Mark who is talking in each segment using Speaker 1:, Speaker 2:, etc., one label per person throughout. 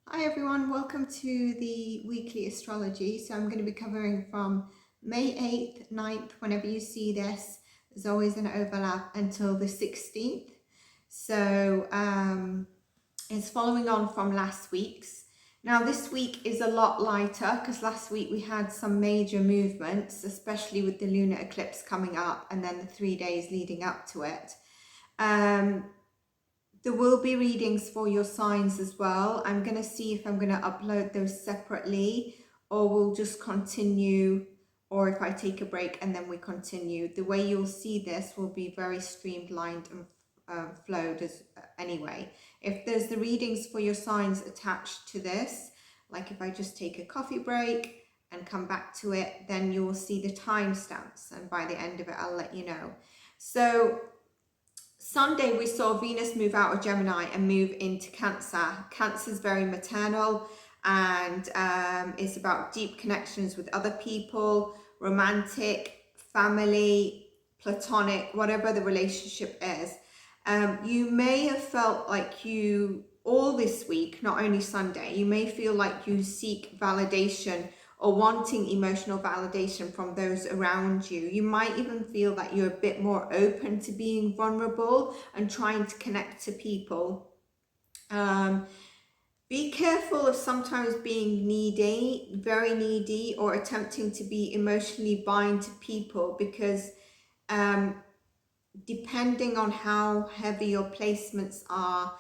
Speaker 1: Hi everyone, welcome to the weekly astrology. So I'm going to be covering from May 8th, 9th, whenever you see this. There's always an overlap until the 16th. So it's following on from last week's. Now this week is a lot lighter because last week we had some major movements, especially with the lunar eclipse coming up and then the 3 days leading up to it. There will be readings for your signs as well. I'm going to see if I'm going to upload those separately or we'll just continue, or if I take a break and then we continue. The way you'll see this will be very streamlined and flowed anyway. If there's the readings for your signs attached to this, like if I just take a coffee break and come back to it, then you'll see the timestamps, and by the end of it I'll let you know. So Sunday, we saw Venus move out of Gemini and move into Cancer. Cancer is very maternal and it's about deep connections with other people, romantic, family, platonic, whatever the relationship is. You may have felt like you, all this week, not only Sunday, you may feel like you seek validation or wanting emotional validation from those around you. You might even feel that you're a bit more open to being vulnerable and trying to connect to people. Be careful of sometimes being needy, very needy, or attempting to be emotionally bind to people, because depending on how heavy your placements are,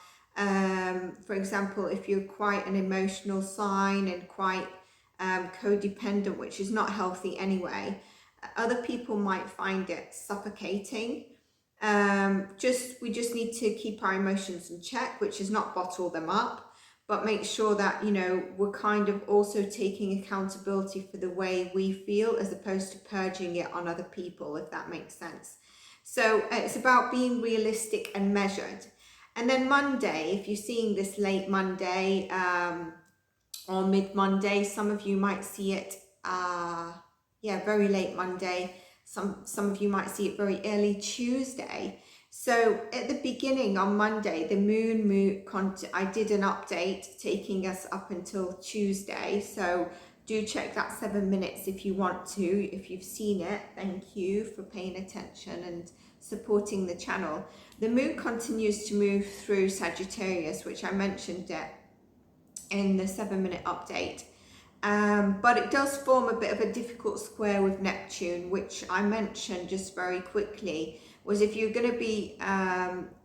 Speaker 1: for example, if you're quite an emotional sign and quite codependent, which is not healthy anyway, other people might find it suffocating. We just need to keep our emotions in check, which is not bottle them up, but make sure that, you know, we're kind of also taking accountability for the way we feel as opposed to purging it on other people, if that makes sense. So it's about being realistic and measured. And then Monday, if you're seeing this late Monday or mid Monday, some of you might see it, very late Monday. Some of you might see it very early Tuesday. So at the beginning on Monday, the moon I did an update taking us up until Tuesday. So do check that 7 minutes if you want to. If you've seen it, thank you for paying attention and supporting the channel. The moon continues to move through Sagittarius, which I mentioned it in the 7 minute update. But it does form a bit of a difficult square with Neptune, which I mentioned just very quickly, was if you're going to be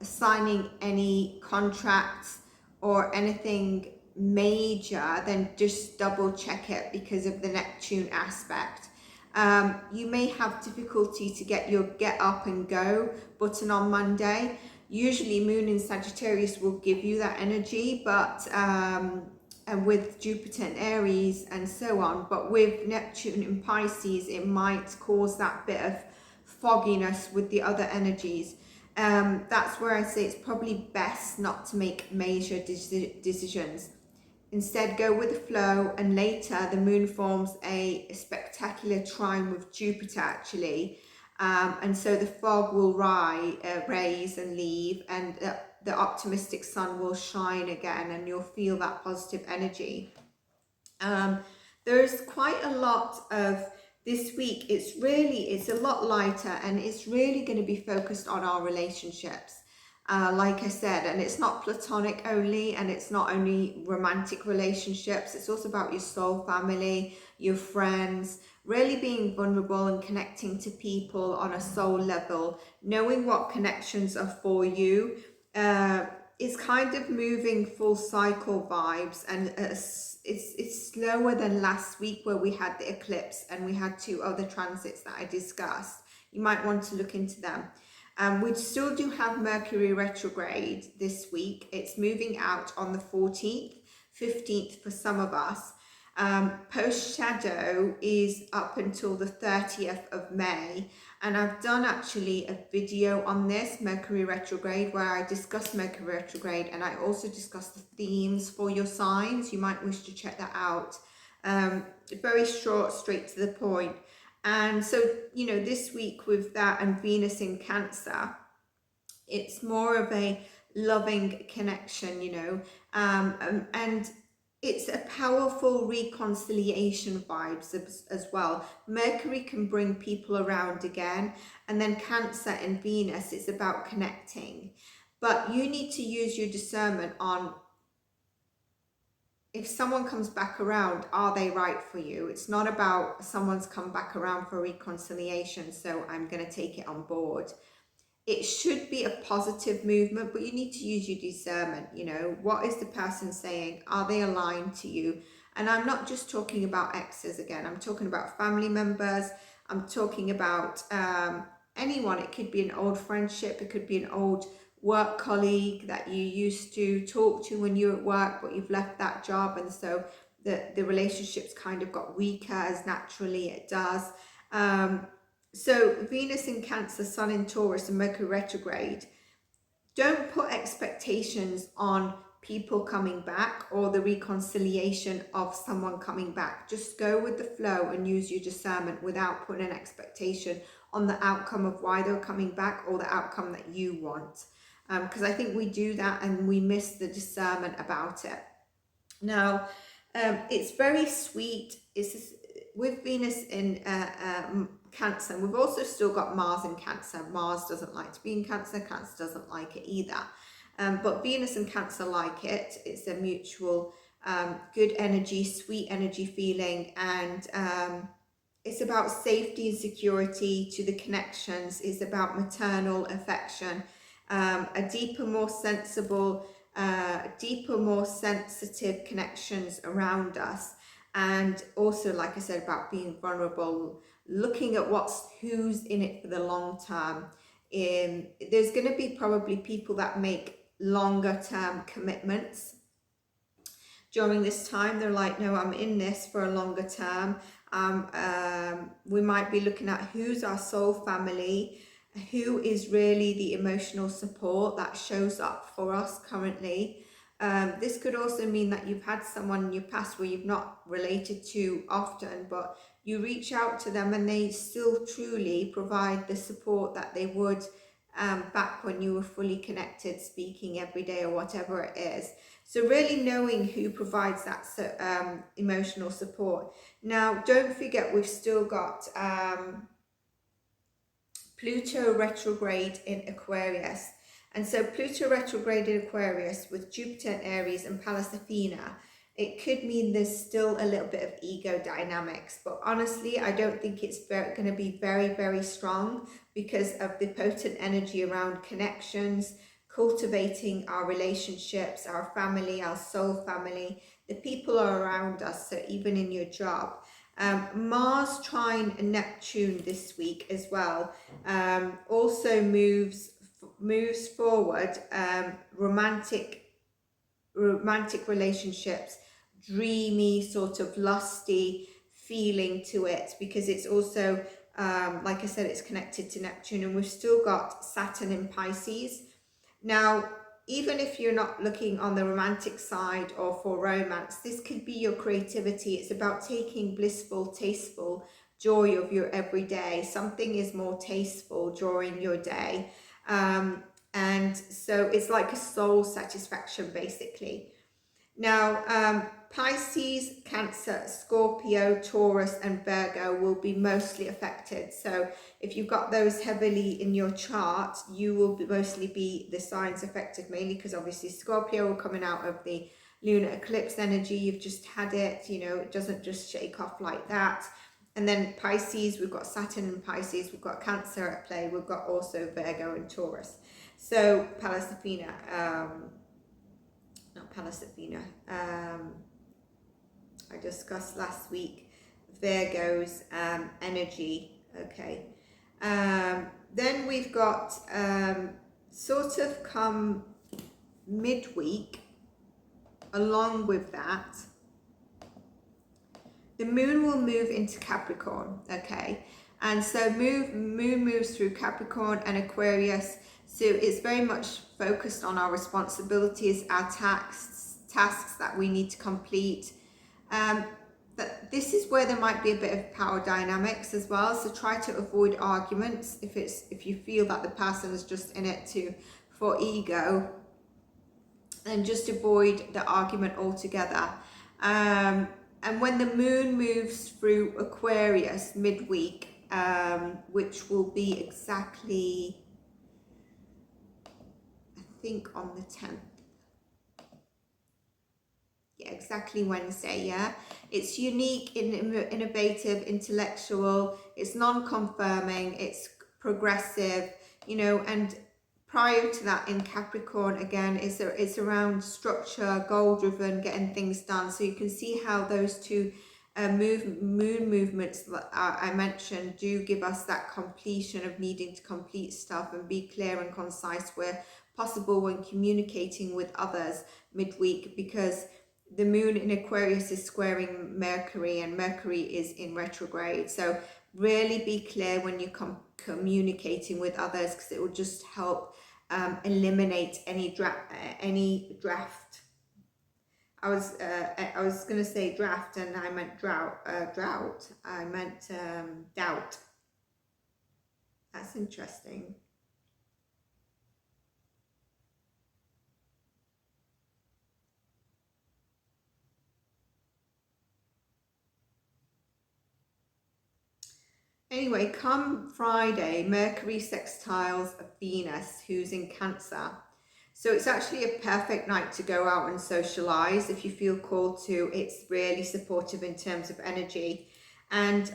Speaker 1: signing any contracts or anything major, then just double check it because of the Neptune aspect. You may have difficulty to get your get up and go button on Monday. Usually Moon in Sagittarius will give you that energy, but and with Jupiter in Aries and so on, but with Neptune in Pisces, it might cause that bit of fogginess with the other energies. That's where I say it's probably best not to make major decisions. Instead, go with the flow, and later the moon forms a spectacular trine with Jupiter actually. And so the fog will raise and leave, and the optimistic sun will shine again, and you'll feel that positive energy. There's quite a lot of this week. It's a lot lighter, and it's really going to be focused on our relationships. Like I said, and it's not platonic only, and it's not only romantic relationships, it's also about your soul family, your friends, really being vulnerable and connecting to people on a soul level, knowing what connections are for you. It's kind of moving full cycle vibes, and it's slower than last week where we had the eclipse and we had 2 other transits that I discussed. You might want to look into them. We still do have Mercury retrograde this week. It's moving out on the 14th, 15th for some of us. Post shadow is up until the 30th of May. And I've done actually a video on this, Mercury retrograde, where I discuss Mercury retrograde, and I also discuss the themes for your signs. You might wish to check that out. Very short, straight to the point. And so, you know, this week with that and Venus in Cancer, it's more of a loving connection, you know, and it's a powerful reconciliation vibes as well. Mercury can bring people around again, and then Cancer and Venus, it's about connecting. But you need to use your discernment on, if someone comes back around, are they right for you? It's not about someone's come back around for reconciliation, so I'm going to take it on board. It should be a positive movement, but you need to use your discernment. You know, what is the person saying? Are they aligned to you? And I'm not just talking about exes again. I'm talking about family members. I'm talking about anyone. It could be an old friendship. It could be an old work colleague that you used to talk to when you were at work, but you've left that job. And so the relationship's kind of got weaker, as naturally it does. So Venus in Cancer, Sun in Taurus, and Mercury retrograde. Don't put expectations on people coming back or the reconciliation of someone coming back. Just go with the flow and use your discernment without putting an expectation on the outcome of why they're coming back or the outcome that you want. Because I think we do that and we miss the discernment about it. Now, it's very sweet. It's with Venus in Cancer. We've also still got Mars in Cancer. Mars doesn't like to be in Cancer. Cancer doesn't like it either. But Venus and Cancer like it. It's a mutual good energy, sweet energy feeling. And it's about safety and security to the connections. It's about maternal affection. A deeper, more sensible, deeper, more sensitive connections around us. And also, like I said, about being vulnerable, looking at who's in it for the long term. There's going to be probably people that make longer term commitments during this time. They're like, no, I'm in this for a longer term. We might be looking at who's our soul family, who is really the emotional support that shows up for us currently. This could also mean that you've had someone in your past where you've not related to often, but you reach out to them and they still truly provide the support that they would back when you were fully connected, speaking every day or whatever it is. So really knowing who provides that emotional support. Now, don't forget, we've still got Pluto retrograde in Aquarius. And so Pluto retrograde in Aquarius with Jupiter in Aries and Pallas Athena, it could mean there's still a little bit of ego dynamics. But honestly, I don't think it's going to be very, very strong because of the potent energy around connections, cultivating our relationships, our family, our soul family, the people are around us, so even in your job. Mars trine Neptune this week as well, also moves forward romantic relationships, dreamy, sort of lusty feeling to it, because it's also like I said, it's connected to Neptune, and we've still got Saturn in Pisces. Now, even if you're not looking on the romantic side or for romance, this could be your creativity. It's about taking blissful, tasteful joy of your everyday. Something is more tasteful during your day. And so it's like a soul satisfaction, basically. Now, Pisces, Cancer, Scorpio, Taurus, and Virgo will be mostly affected. So if you've got those heavily in your chart, you will mostly be the signs affected, mainly because obviously Scorpio are coming out of the lunar eclipse energy. You've just had it, you know, it doesn't just shake off like that. And then Pisces, we've got Saturn in Pisces, we've got Cancer at play, we've got also Virgo and Taurus. So Pallas Athena, not Pallas Athena, I discussed last week Virgo's energy. Okay, then we've got sort of come midweek, along with that, the moon will move into Capricorn. Okay, and so moon moves through Capricorn and Aquarius, so it's very much focused on our responsibilities, our tasks that we need to complete. But this is where there might be a bit of power dynamics as well, so try to avoid arguments if you feel that the person is just in it for ego, and just avoid the argument altogether. And when the moon moves through Aquarius midweek, which will be exactly, I think, on the 10th. Yeah, exactly Wednesday, yeah. It's unique, innovative, intellectual, it's non-confirming, it's progressive, you know, and prior to that in Capricorn, again, it's around structure, goal-driven, getting things done. So you can see how those two moon movements that I mentioned do give us that completion of needing to complete stuff and be clear and concise where possible when communicating with others midweek, because the moon in Aquarius is squaring Mercury and Mercury is in retrograde. So really be clear when you're communicating with others, because it will just help eliminate any draft. I was going to say draft and I meant drought. I meant doubt. That's interesting. Anyway, come Friday, Mercury sextiles Venus, who's in Cancer. So it's actually a perfect night to go out and socialize if you feel called to. It's really supportive in terms of energy. And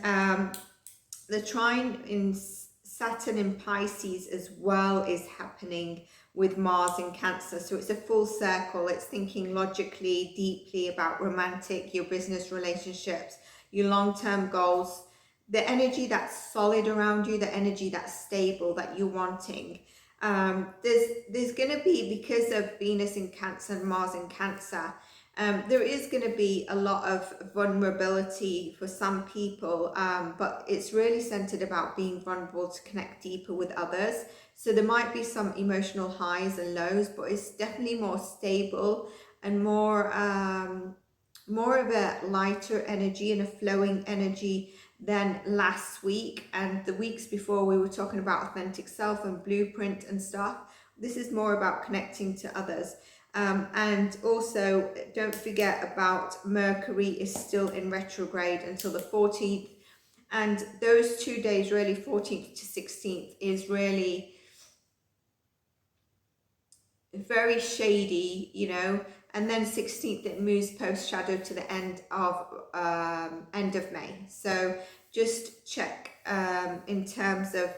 Speaker 1: the trine in Saturn in Pisces as well is happening with Mars in Cancer. So it's a full circle. It's thinking logically, deeply about romantic, your business relationships, your long-term goals, the energy that's solid around you, the energy that's stable that you're wanting. There's going to be, because of Venus in Cancer and Mars in Cancer, there is going to be a lot of vulnerability for some people, but it's really centered about being vulnerable to connect deeper with others. So there might be some emotional highs and lows, but it's definitely more stable and more of a lighter energy and a flowing energy than last week and the weeks before. We were talking about authentic self and blueprint and stuff. This is more about connecting to others. And also don't forget about Mercury is still in retrograde until the 14th. And those 2 days, really 14th to 16th, is really very shady, you know. And then 16th it moves post shadow to the end of May. So just check in terms of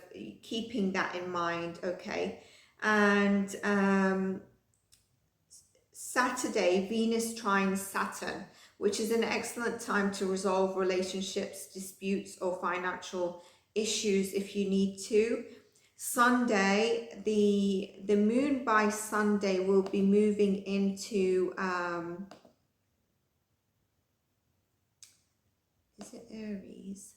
Speaker 1: keeping that in mind, okay. And Saturday, Venus trines Saturn, which is an excellent time to resolve relationships, disputes, or financial issues if you need to. Sunday, the moon by Sunday will be moving into is it Aries?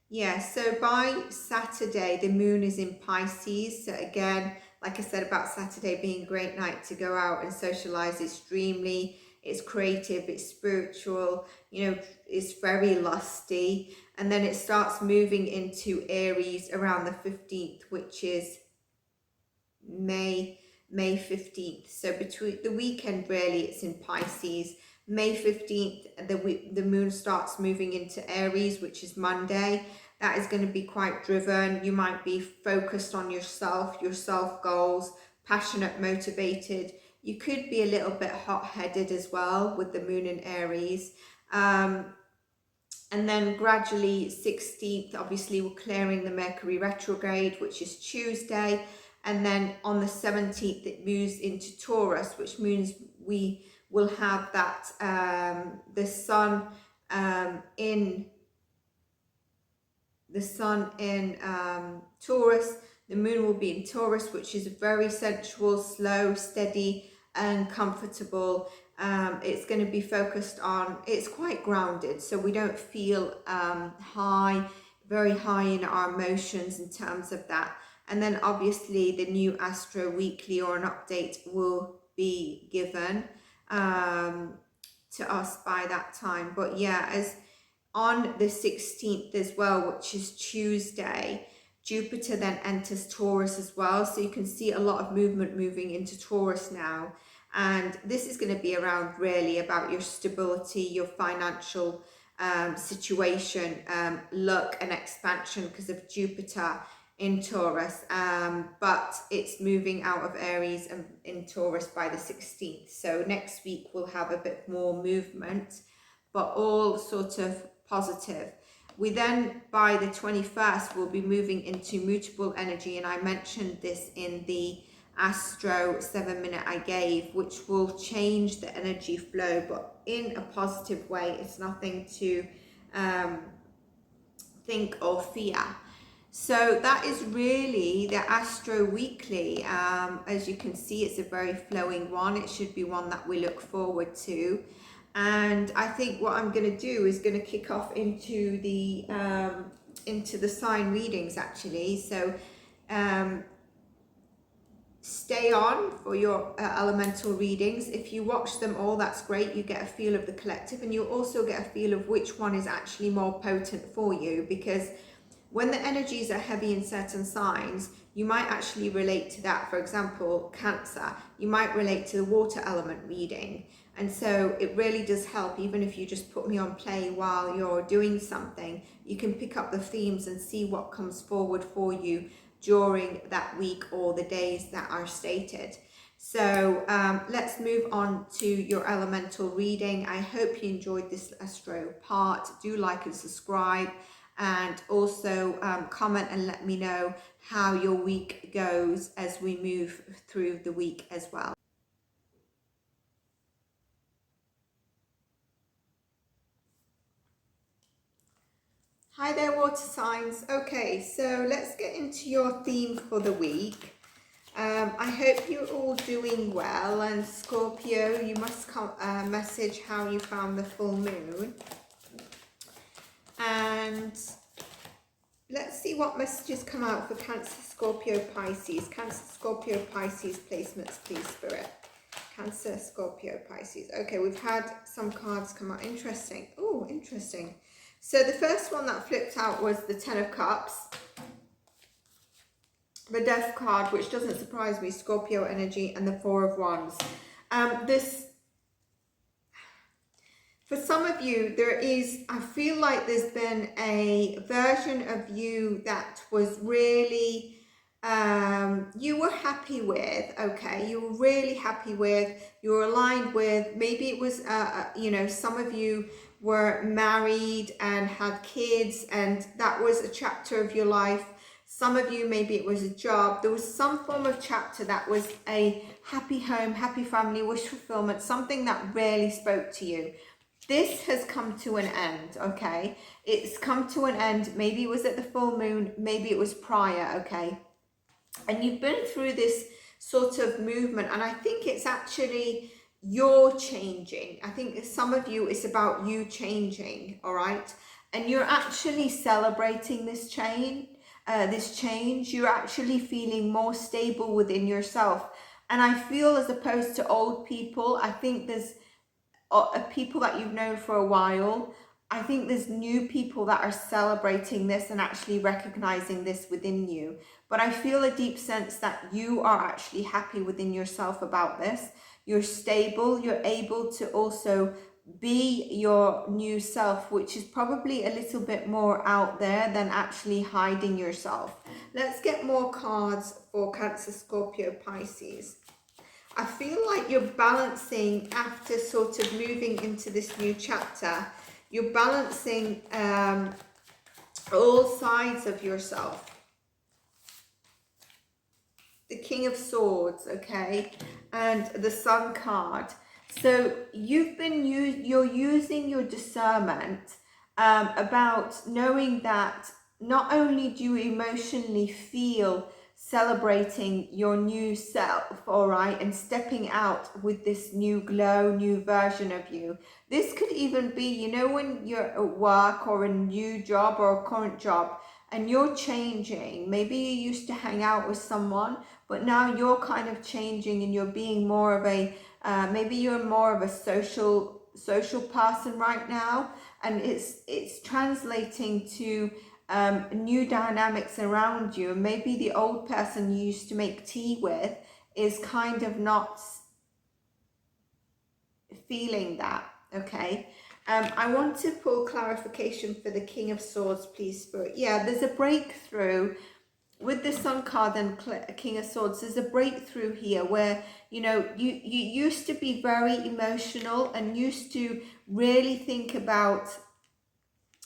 Speaker 1: Yeah, so by Saturday, the moon is in Pisces. So again, like I said about Saturday being a great night to go out and socialize, it's dreamy, it's creative, it's spiritual, you know, it's very lusty. And then it starts moving into Aries around the 15th, which is May 15th. So between the weekend, really, it's in Pisces. May 15th, the moon starts moving into Aries, which is Monday. That is going to be quite driven. You might be focused on yourself, your self goals, passionate, motivated. You could be a little bit hot-headed as well with the moon in Aries. And then gradually 16th, obviously we're clearing the Mercury retrograde, which is Tuesday. And then on the 17th, it moves into Taurus, which means we will have that, the sun in Taurus. The moon will be in Taurus, which is very sensual, slow, steady, and comfortable. It's going to be focused on, it's quite grounded, so we don't feel very high in our emotions in terms of that. And then obviously the new Astro weekly or an update will be given to us by that time. But yeah, as on the 16th as well, which is Tuesday, Jupiter then enters Taurus as well. So you can see a lot of movement moving into Taurus now. And this is going to be around really about your stability, your financial situation, luck and expansion because of Jupiter in Taurus. But it's moving out of Aries and in Taurus by the 16th. So next week we'll have a bit more movement, but all sort of positive. We then, by the 21st, will be moving into mutable energy. And I mentioned this in the Astro 7-minute I gave, which will change the energy flow, but in a positive way. It's nothing to think or fear. So that is really the Astro Weekly. As you can see, it's a very flowing one. It should be one that we look forward to. And I think what I'm going to do is going to kick off into the sign readings actually. So stay on for your elemental readings. If you watch them all, that's great. You get a feel of the collective, and you also get a feel of which one is actually more potent for you, because when the energies are heavy in certain signs, you might actually relate to that. For example, Cancer, you might relate to the water element reading. And so it really does help, even if you just put me on play while you're doing something, you can pick up the themes and see what comes forward for you during that week or the days that are stated. So let's move on to your elemental reading. I hope you enjoyed this Astro part. Do like and subscribe, and also comment and let me know how your week goes as we move through the week as well. Hi there, water signs. Okay, so let's get into your theme for the week. I hope you're all doing well, and Scorpio, you must message how you found the full moon. And let's see what messages come out for Cancer, Scorpio, Pisces. Cancer, Scorpio, Pisces placements, please, Spirit. Cancer, Scorpio, Pisces. Okay, we've had some cards come out. Interesting. Oh, interesting. So the first one that flipped out was the Ten of Cups, the Death card, which doesn't surprise me, Scorpio energy, and the Four of Wands. For some of you, I feel like there's been a version of you that was really, you were happy with, okay, you were really happy with, you were aligned with, maybe it was, some of you were married and had kids, and that was a chapter of your life. Some of you, maybe it was a job. There was some form of chapter that was a happy home, happy family, wish fulfillment, something that really spoke to you. This has come to an end, okay? It's come to an end. Maybe it was at the full moon, maybe it was prior, okay? And you've been through this sort of movement, and I think it's actually you're changing. I think some of you, it's about you changing, all right? And you're actually celebrating this change. You're actually feeling more stable within yourself. And I feel, as opposed to old people, I think there's people that you've known for a while, I think there's new people that are celebrating this and actually recognizing this within you. But I feel a deep sense that you are actually happy within yourself about this. You're stable, you're able to also be your new self, which is probably a little bit more out there than actually hiding yourself. Let's get more cards for Cancer, Scorpio, Pisces. I feel like you're balancing, after sort of moving into this new chapter, you're balancing all sides of yourself. The King of Swords, okay, and the Sun card. So you're using your discernment about knowing that not only do you emotionally feel celebrating your new self, all right, and stepping out with this new glow, new version of you. This could even be, you know, when you're at work or a new job or a current job and you're changing. Maybe you used to hang out with someone, but now you're kind of changing and you're being more of a, maybe you're more of a social person right now, and it's translating to new dynamics around you, and maybe the old person you used to make tea with is kind of not feeling that. Okay, I want to pull clarification for the King of Swords, please, Spirit. Yeah, there's a breakthrough with the Sun card and King of Swords. There's a breakthrough here where, you know, you used to be very emotional and used to really think about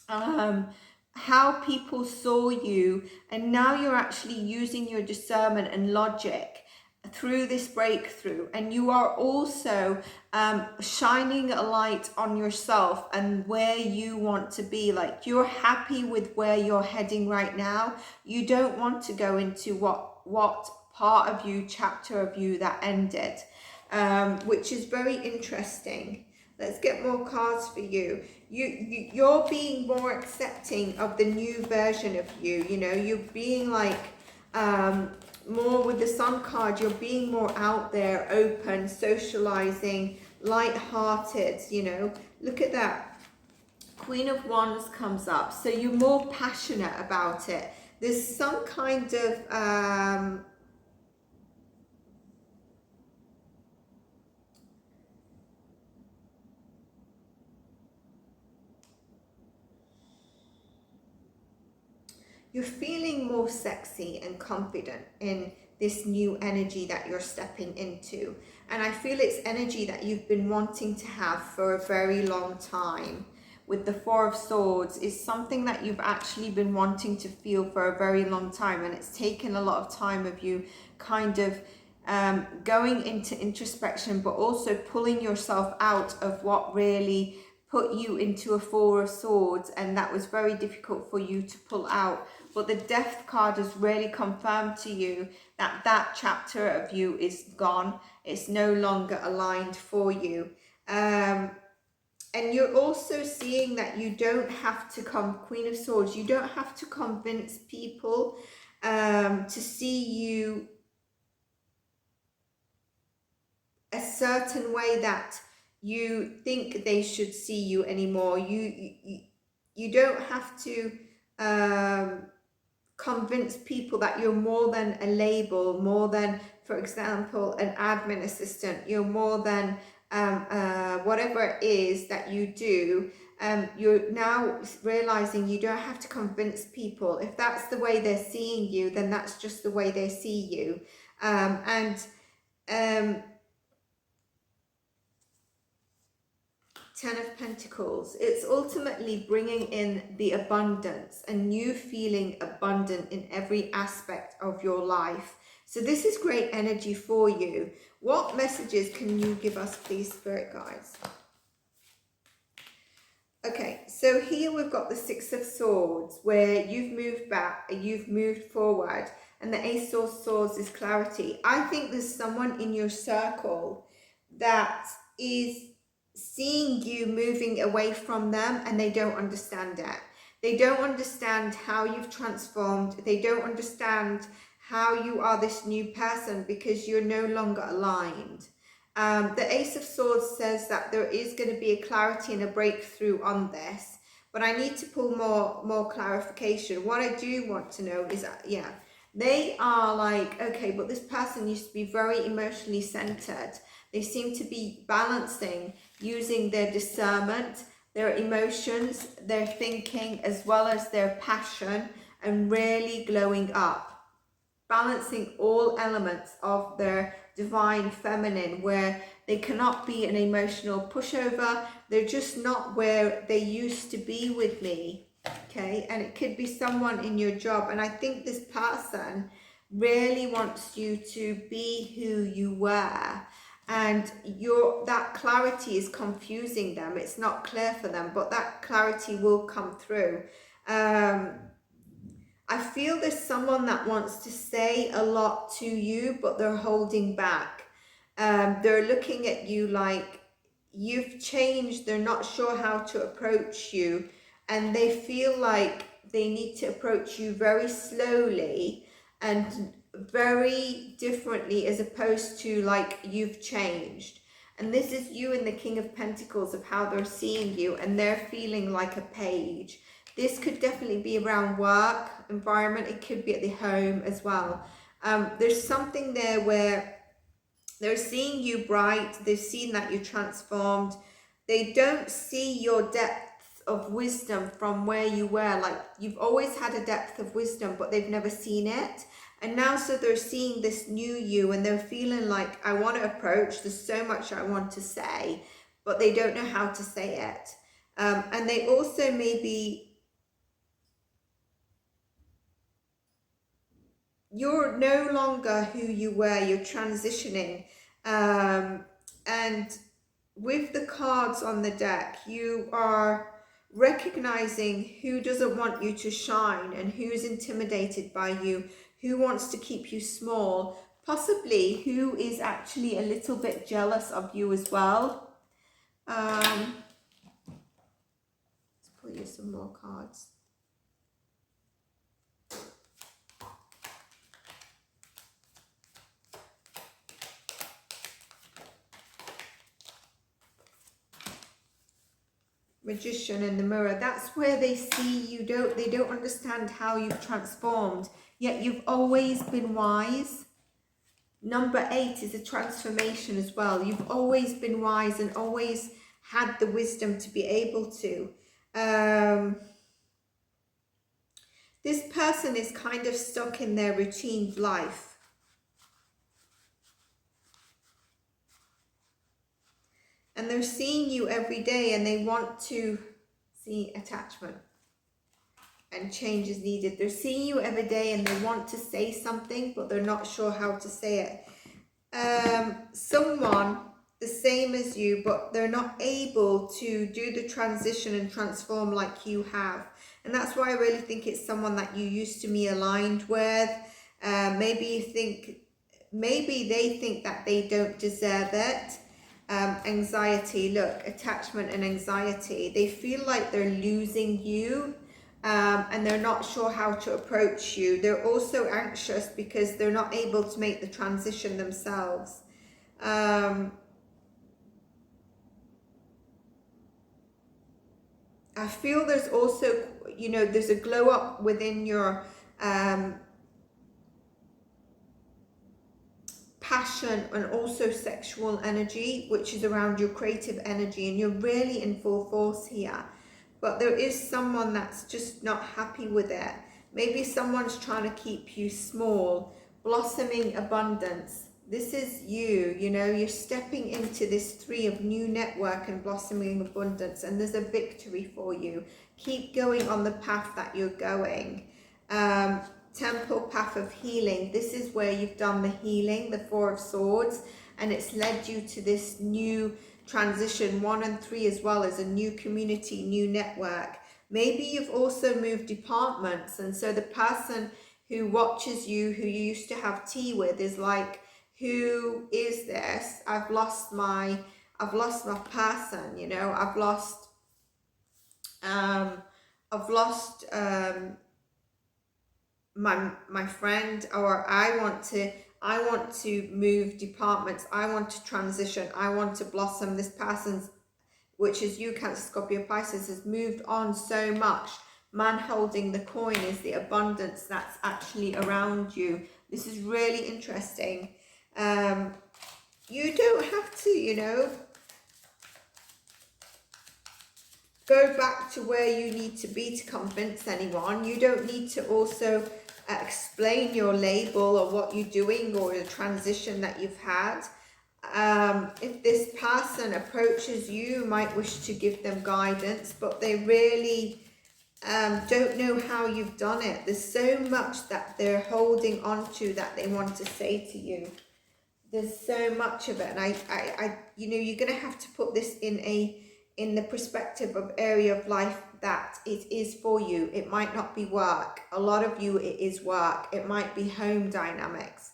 Speaker 1: how people saw you, and now you're actually using your discernment and logic through this breakthrough, and you are also shining a light on yourself and where you want to be. Like, you're happy with where you're heading right now. You don't want to go into what part of you, chapter of you that ended, which is very interesting. Let's get more cards for you. You're being more accepting of the new version of you. You know, you're being like more with the Sun card. You're being more out there, open, socializing, light-hearted. You know, look at that. Queen of Wands comes up. So you're more passionate about it. There's some kind of you're feeling more sexy and confident in this new energy that you're stepping into. And I feel it's energy that you've been wanting to have for a very long time. With the Four of Swords, is something that you've actually been wanting to feel for a very long time. And it's taken a lot of time of you kind of going into introspection, but also pulling yourself out of what really put you into a Four of Swords, and that was very difficult for you to pull out. But the Death card has really confirmed to you that that chapter of you is gone. It's no longer aligned for you. And you're also seeing that you don't have to Queen of Swords, you don't have to convince people to see you a certain way that you think they should see you anymore. You don't have to convince people that you're more than a label, more than, for example, an admin assistant. You're more than whatever it is that you do. You're now realizing you don't have to convince people. If that's the way they're seeing you, then that's just the way they see you. Ten of Pentacles, it's ultimately bringing in the abundance and you feeling abundant in every aspect of your life. So this is great energy for you. What messages can you give us, please, Spirit Guides? Okay, so here we've got the Six of Swords, where you've moved back, you've moved forward, and the Ace of Swords is clarity. I think there's someone in your circle that is seeing you moving away from them, and they don't understand it. They don't understand how you've transformed. They don't understand how you are this new person because you're no longer aligned. The Ace of Swords says that there is going to be a clarity and a breakthrough on this, but I need to pull more clarification. What I do want to know is that, yeah, they are like, okay, but this person used to be very emotionally centered. They seem to be balancing, using their discernment, their emotions, their thinking, as well as their passion, and really glowing up, balancing all elements of their divine feminine, where they cannot be an emotional pushover. They're just not where they used to be with me. Okay, and it could be someone in your job, and I think this person really wants you to be who you were, and that clarity is confusing them. It's not clear for them, but that clarity will come through. I feel there's someone that wants to say a lot to you, but they're holding back. They're looking at you like you've changed. They're not sure how to approach you, and they feel like they need to approach you very slowly and very differently, as opposed to like you've changed. And this is you and the King of Pentacles, of how they're seeing you, and they're feeling like a page. This could definitely be around work environment. It could be at the home as well. There's something there where they're seeing you bright. They've seen that you're transformed. They don't see your depth of wisdom from where you were. Like, you've always had a depth of wisdom, but they've never seen it. And now, so they're seeing this new you, and they're feeling like, I want to approach. There's so much I want to say, but they don't know how to say it. And they also maybe, you're no longer who you were, you're transitioning. And with the cards on the deck, you are recognizing who doesn't want you to shine and who's intimidated by you, who wants to keep you small, possibly who is actually a little bit jealous of you as well. Let's pull you some more cards. Magician in the mirror. That's where they see you. They don't understand how you've transformed, yet you've always been wise. Number 8 is a transformation as well. You've always been wise and always had the wisdom to be able to. This person is kind of stuck in their routine life. And they're seeing you every day, and they want to see attachment and change is needed. They're seeing you every day and they want to say something, but they're not sure how to say it. Someone the same as you, but they're not able to do the transition and transform like you have. And that's why I really think it's someone that you used to be aligned with. Maybe they think that they don't deserve it. Anxiety, look, attachment and anxiety. They feel like they're losing you, and they're not sure how to approach you. They're also anxious because they're not able to make the transition themselves. I feel there's also, there's a glow up within your passion and also sexual energy, which is around your creative energy, and you're really in full force here. But there is someone that's just not happy with it. Maybe someone's trying to keep you small. Blossoming abundance. This is you, you're stepping into this 3 of new network and blossoming abundance, and there's a victory for you. Keep going on the path that you're going. Temple, path of healing. This is where you've done the healing, the 4 of swords, and it's led you to this new transition. 1 and 3 as well as a new community, new network. Maybe you've also moved departments, and so the person who watches you, who you used to have tea with, is like, who is this? I've lost my person, I've lost my friend, or I want to move departments, I want to transition, I want to blossom. This person's, which is you, Cancer, Scorpio, Pisces, has moved on so much. Man holding the coin is the abundance that's actually around you. This is really interesting. You don't have to, go back to where you need to be to convince anyone. You don't need to also explain your label or what you're doing or the transition that you've had. If this person approaches you, you might wish to give them guidance, but they really don't know how you've done it. There's so much that they're holding on to that they want to say to you. There's so much of it, and I you're gonna have to put this in the perspective of area of life that it is for you. It might not be work. A lot of you, it is work. It might be home dynamics.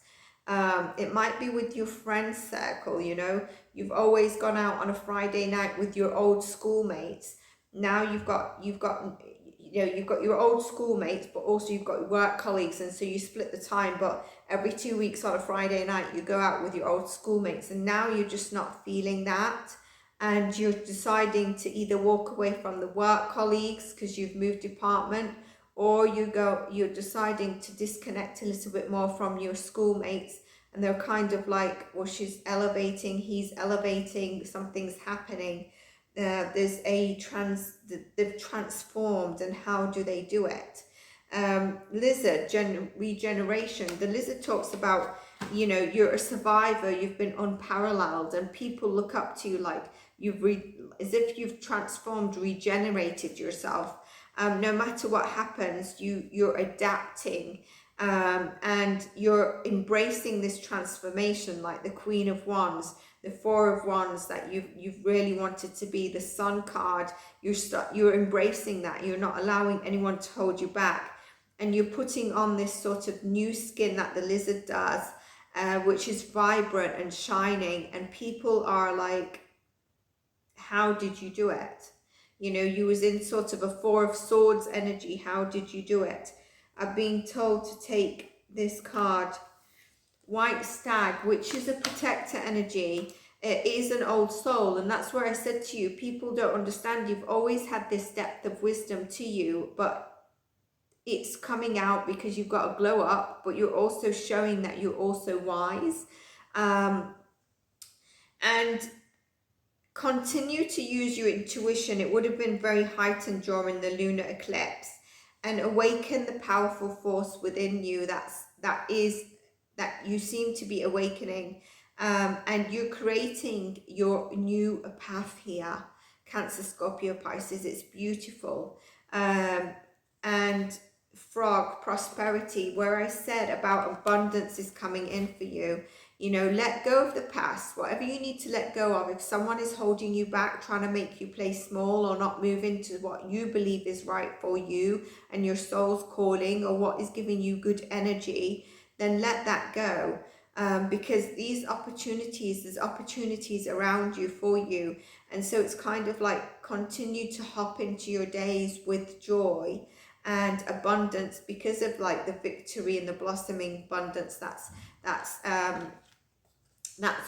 Speaker 1: It might be with your friend circle. You've always gone out on a Friday night with your old schoolmates. Now you've got your old schoolmates, but also you've got work colleagues, and so you split the time. But every 2 weeks on a Friday night, you go out with your old schoolmates, and now you're just not feeling that. and you're deciding to either walk away from the work colleagues because you've moved department, or you're deciding to disconnect a little bit more from your schoolmates, and they're kind of like, well, she's elevating, he's elevating, something's happening. There's they've transformed, and how do they do it? Lizard, regeneration. The lizard talks about, you know, you're a survivor, you've been unparalleled, and people look up to you like as if you've transformed, regenerated yourself. No matter what happens, you're adapting, and you're embracing this transformation, like the Queen of Wands, the Four of Wands, that you've really wanted to be, the Sun card. You're embracing that. You're not allowing anyone to hold you back, and you're putting on this sort of new skin that the lizard does, which is vibrant and shining, and people are like, how did you do it? You know, you was in sort of a Four of Swords energy. How did you do it? I'm being told to take this card, White Stag, which is a protector energy. It is an old soul, and that's where I said to you, people don't understand. You've always had this depth of wisdom to you, but it's coming out because you've got a glow up, but you're also showing that you're also wise. And continue to use your intuition. It would have been very heightened during the lunar eclipse, and awaken the powerful force within you that you seem to be awakening, and you're creating your new path here, Cancer, Scorpio, Pisces. It's beautiful. And frog, prosperity, where I said about abundance is coming in for you. You know, let go of the past, whatever you need to let go of. If someone is holding you back, trying to make you play small or not move into what you believe is right for you and your soul's calling, or what is giving you good energy, then let that go. Because there's opportunities around you for you. And so it's kind of like, continue to hop into your days with joy and abundance, because of like the victory and the blossoming abundance that's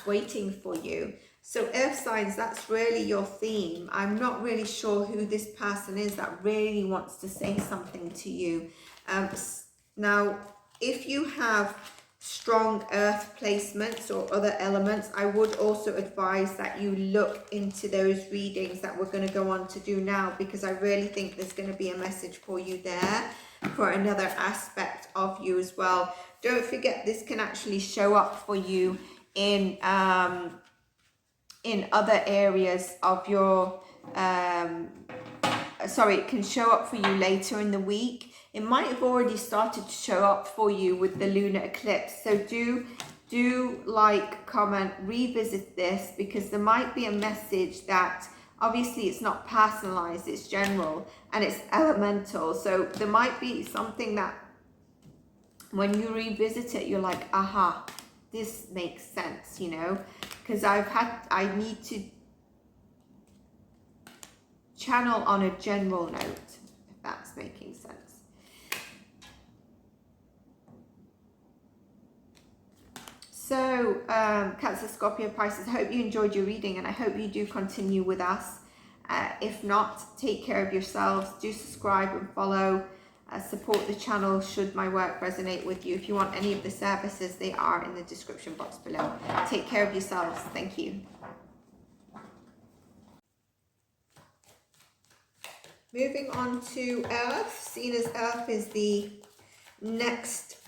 Speaker 1: waiting for you. So earth signs, that's really your theme. I'm not really sure who this person is that really wants to say something to you. Now, if you have strong earth placements or other elements, I would also advise that you look into those readings that we're going to go on to do now, because I really think there's going to be a message for you there, for another aspect of you as well. Don't forget, this can actually show up for you in other areas of your it can show up for you later in the week. It might have already started to show up for you with the lunar eclipse. So do like, comment, revisit this, because there might be a message that obviously it's not personalized, it's general and it's elemental. So there might be something that when you revisit it, you're like, aha, this makes sense, you know, because I need to channel on a general note, if that's making sense. So, Cancer, Scorpio, Pisces, I hope you enjoyed your reading, and I hope you do continue with us. If not, take care of yourselves. Do subscribe and follow. Support the channel should my work resonate with you. If you want any of the services, they are in the description box below. Take care of yourselves. Thank you. Moving on to Earth, seeing as Earth is the next.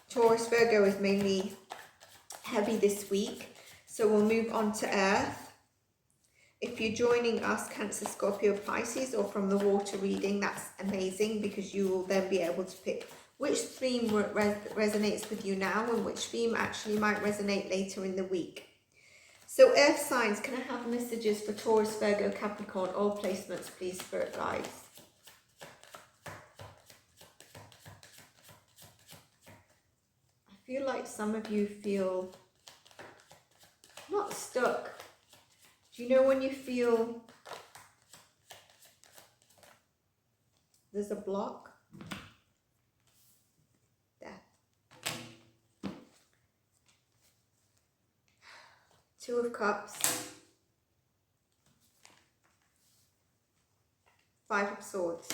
Speaker 1: Taurus, Virgo is mainly heavy this week, so we'll move on to Earth. If you're joining us, Cancer, Scorpio, Pisces, or from the water reading, that's amazing, because you will then be able to pick which theme resonates with you now and which theme actually might resonate later in the week. So earth signs, can I have messages for Taurus, Virgo, Capricorn, all placements, please, Spirit guides? I feel like some of you feel not stuck. Do you know when you feel there's a block? There. Two of Cups. Five of Swords.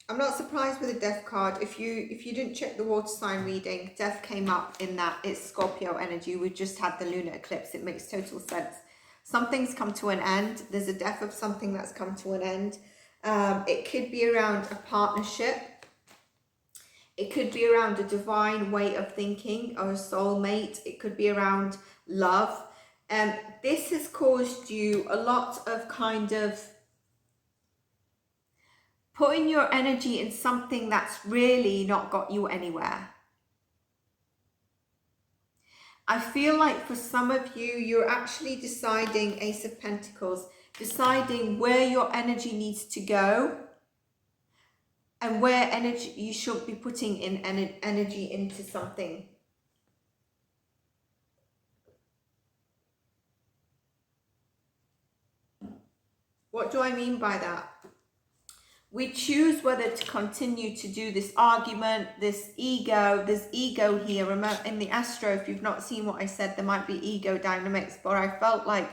Speaker 1: I'm not surprised with the Death card. If you didn't check the water sign reading, Death came up in that it's Scorpio energy. We've just had the lunar eclipse. It makes total sense. Something's come to an end. There's a death of something that's come to an end. It could be around a partnership. It could be around a divine way of thinking or a soulmate. It could be around love. This has caused you a lot of kind of putting your energy in something that's really not got you anywhere. I feel like for some of you, you're actually deciding, Ace of Pentacles, deciding where your energy needs to go and where energy you should be putting in energy into something. What do I mean by that? We choose whether to continue to do this argument, this ego. There's ego here. Remember, in the Astro, if you've not seen what I said, there might be ego dynamics, but I felt like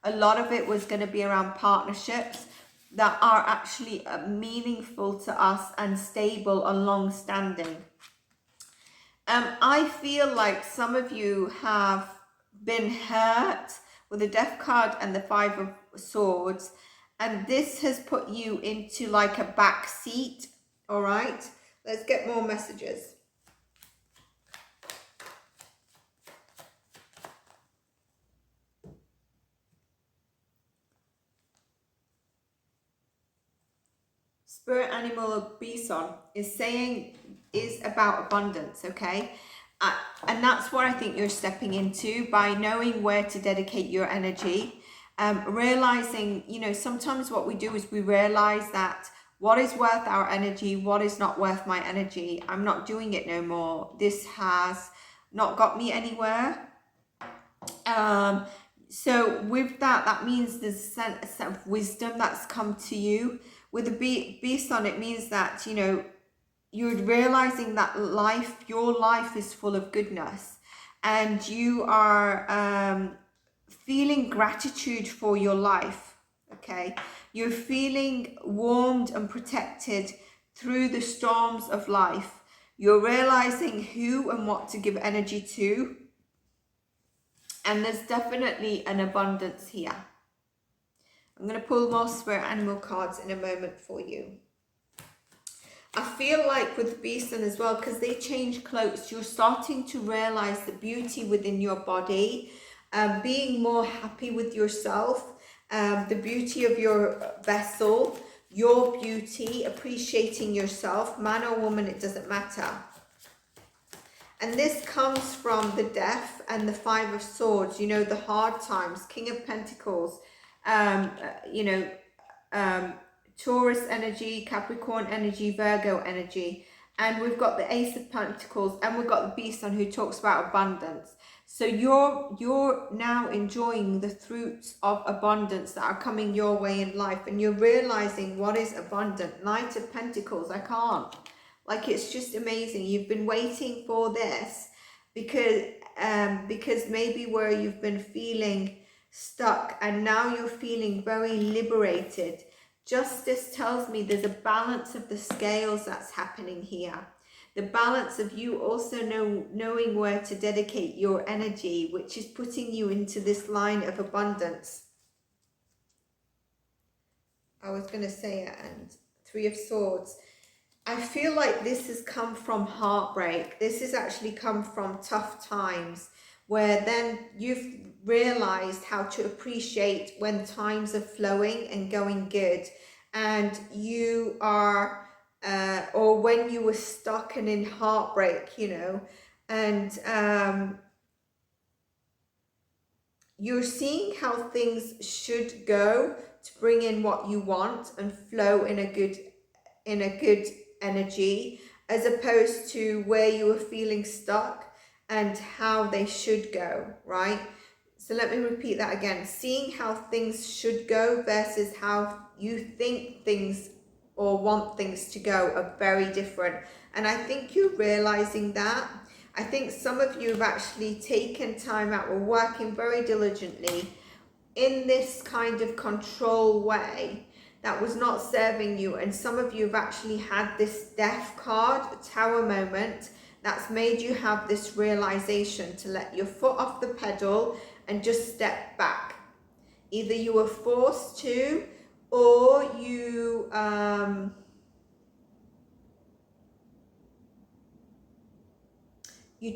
Speaker 1: a lot of it was going to be around partnerships that are actually meaningful to us and stable and long-standing. I feel like some of you have been hurt with the Death card and the Five of Swords, and this has put you into like a back seat. All right, let's get more messages. Spirit animal of Bison is about abundance, okay? And that's what I think you're stepping into by knowing where to dedicate your energy. Realizing, you know, sometimes what we do is we realize that what is worth our energy, what is not worth my energy. I'm not doing it no more. This has not got me anywhere. So with that, that means there's a set of wisdom that's come to you. With the beast on, it means that, you know, you're realizing that life, your life is full of goodness, and you are feeling gratitude for your life, okay? You're feeling warmed and protected through the storms of life. You're realizing who and what to give energy to, and there's definitely an abundance here. I'm going to pull more spirit animal cards in a moment for you. I feel like with Beeson as well, because they change clothes, you're starting to realize the beauty within your body, being more happy with yourself, the beauty of your vessel, your beauty, appreciating yourself, man or woman, it doesn't matter. And this comes from the Death and the Five of Swords, you know, the hard times, King of Pentacles, you know, Taurus energy, Capricorn energy, Virgo energy. And we've got the Ace of Pentacles, and we've got the Beast on, who talks about abundance. So you're now enjoying the fruits of abundance that are coming your way in life, and you're realizing what is abundant. Knight of Pentacles, I can't. Like, it's just amazing. You've been waiting for this because maybe where you've been feeling stuck, and now you're feeling very liberated. Justice tells me there's a balance of the scales that's happening here. The balance of you also knowing where to dedicate your energy, which is putting you into this line of abundance. I was going to say it, and Three of Swords. I feel like this has come from heartbreak. This has actually come from tough times, where then you've realized how to appreciate when times are flowing and going good, and you are or when you were stuck and in heartbreak, you know, and you're seeing how things should go to bring in what you want and flow in a good energy, as opposed to where you were feeling stuck and how they should go, right? So let me repeat that again. Seeing how things should go versus how you think things or want things to go are very different. And I think you're realizing that. I think some of you have actually taken time out, or working very diligently in this kind of control way that was not serving you. And some of you have actually had this death card, tower moment, that's made you have this realization to let your foot off the pedal and just step back. Either you were forced to, or you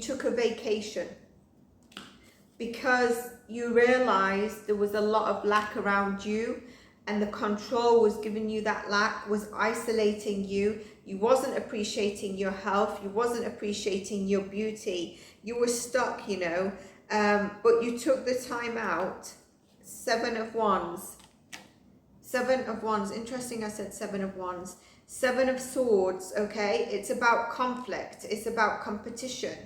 Speaker 1: took a vacation because you realized there was a lot of lack around you, and the control was giving you that lack, was isolating you. You wasn't appreciating your health. You wasn't appreciating your beauty. You were stuck, you know, but you took the time out. 7 of Wands. 7 of Wands. Interesting, I said 7 of Wands. 7 of Swords, okay? It's about conflict. It's about competition.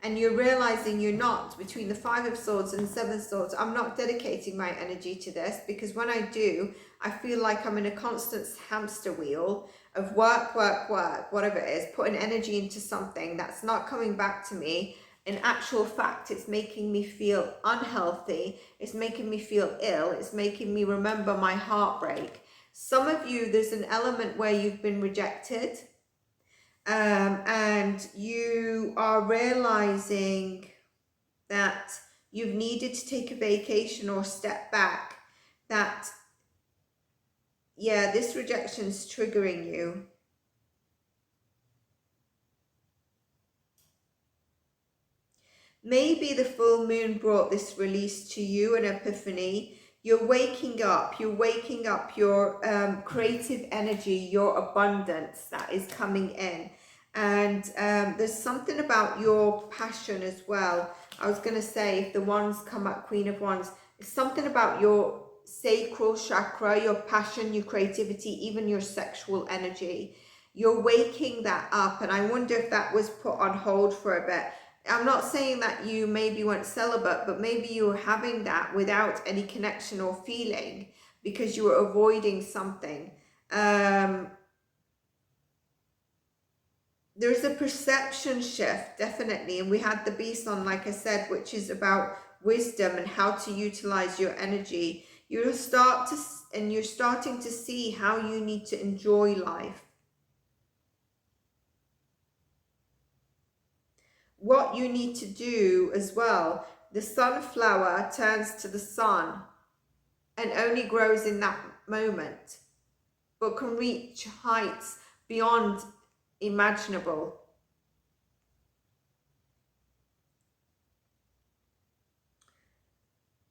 Speaker 1: And you're realizing you're not. Between the 5 of Swords and 7 of Swords, I'm not dedicating my energy to this, because when I do, I feel like I'm in a constant hamster wheel of work, work, work, whatever it is, putting energy into something that's not coming back to me. In actual fact, it's making me feel unhealthy. It's making me feel ill. It's making me remember my heartbreak. Some of you, there's an element where you've been rejected. And you are realizing that you've needed to take a vacation or step back. That, yeah, this rejection's triggering you. Maybe the full moon brought this release to you, an epiphany. You're waking up your creative energy, your abundance that is coming in. And there's something about your passion as well. I was going to say, if the Wands come up, Queen of Wands, it's something about your sacral chakra, your passion, your creativity, even your sexual energy. You're waking that up. And I wonder if that was put on hold for a bit. I'm not saying that you maybe went celibate, but maybe you were having that without any connection or feeling because you were avoiding something. There's a perception shift, definitely. And we had the beast on, like I said, which is about wisdom and how to utilize your energy. You're starting to see how you need to enjoy life. What you need to do as well. The sunflower turns to the sun and only grows in that moment, but can reach heights beyond imaginable.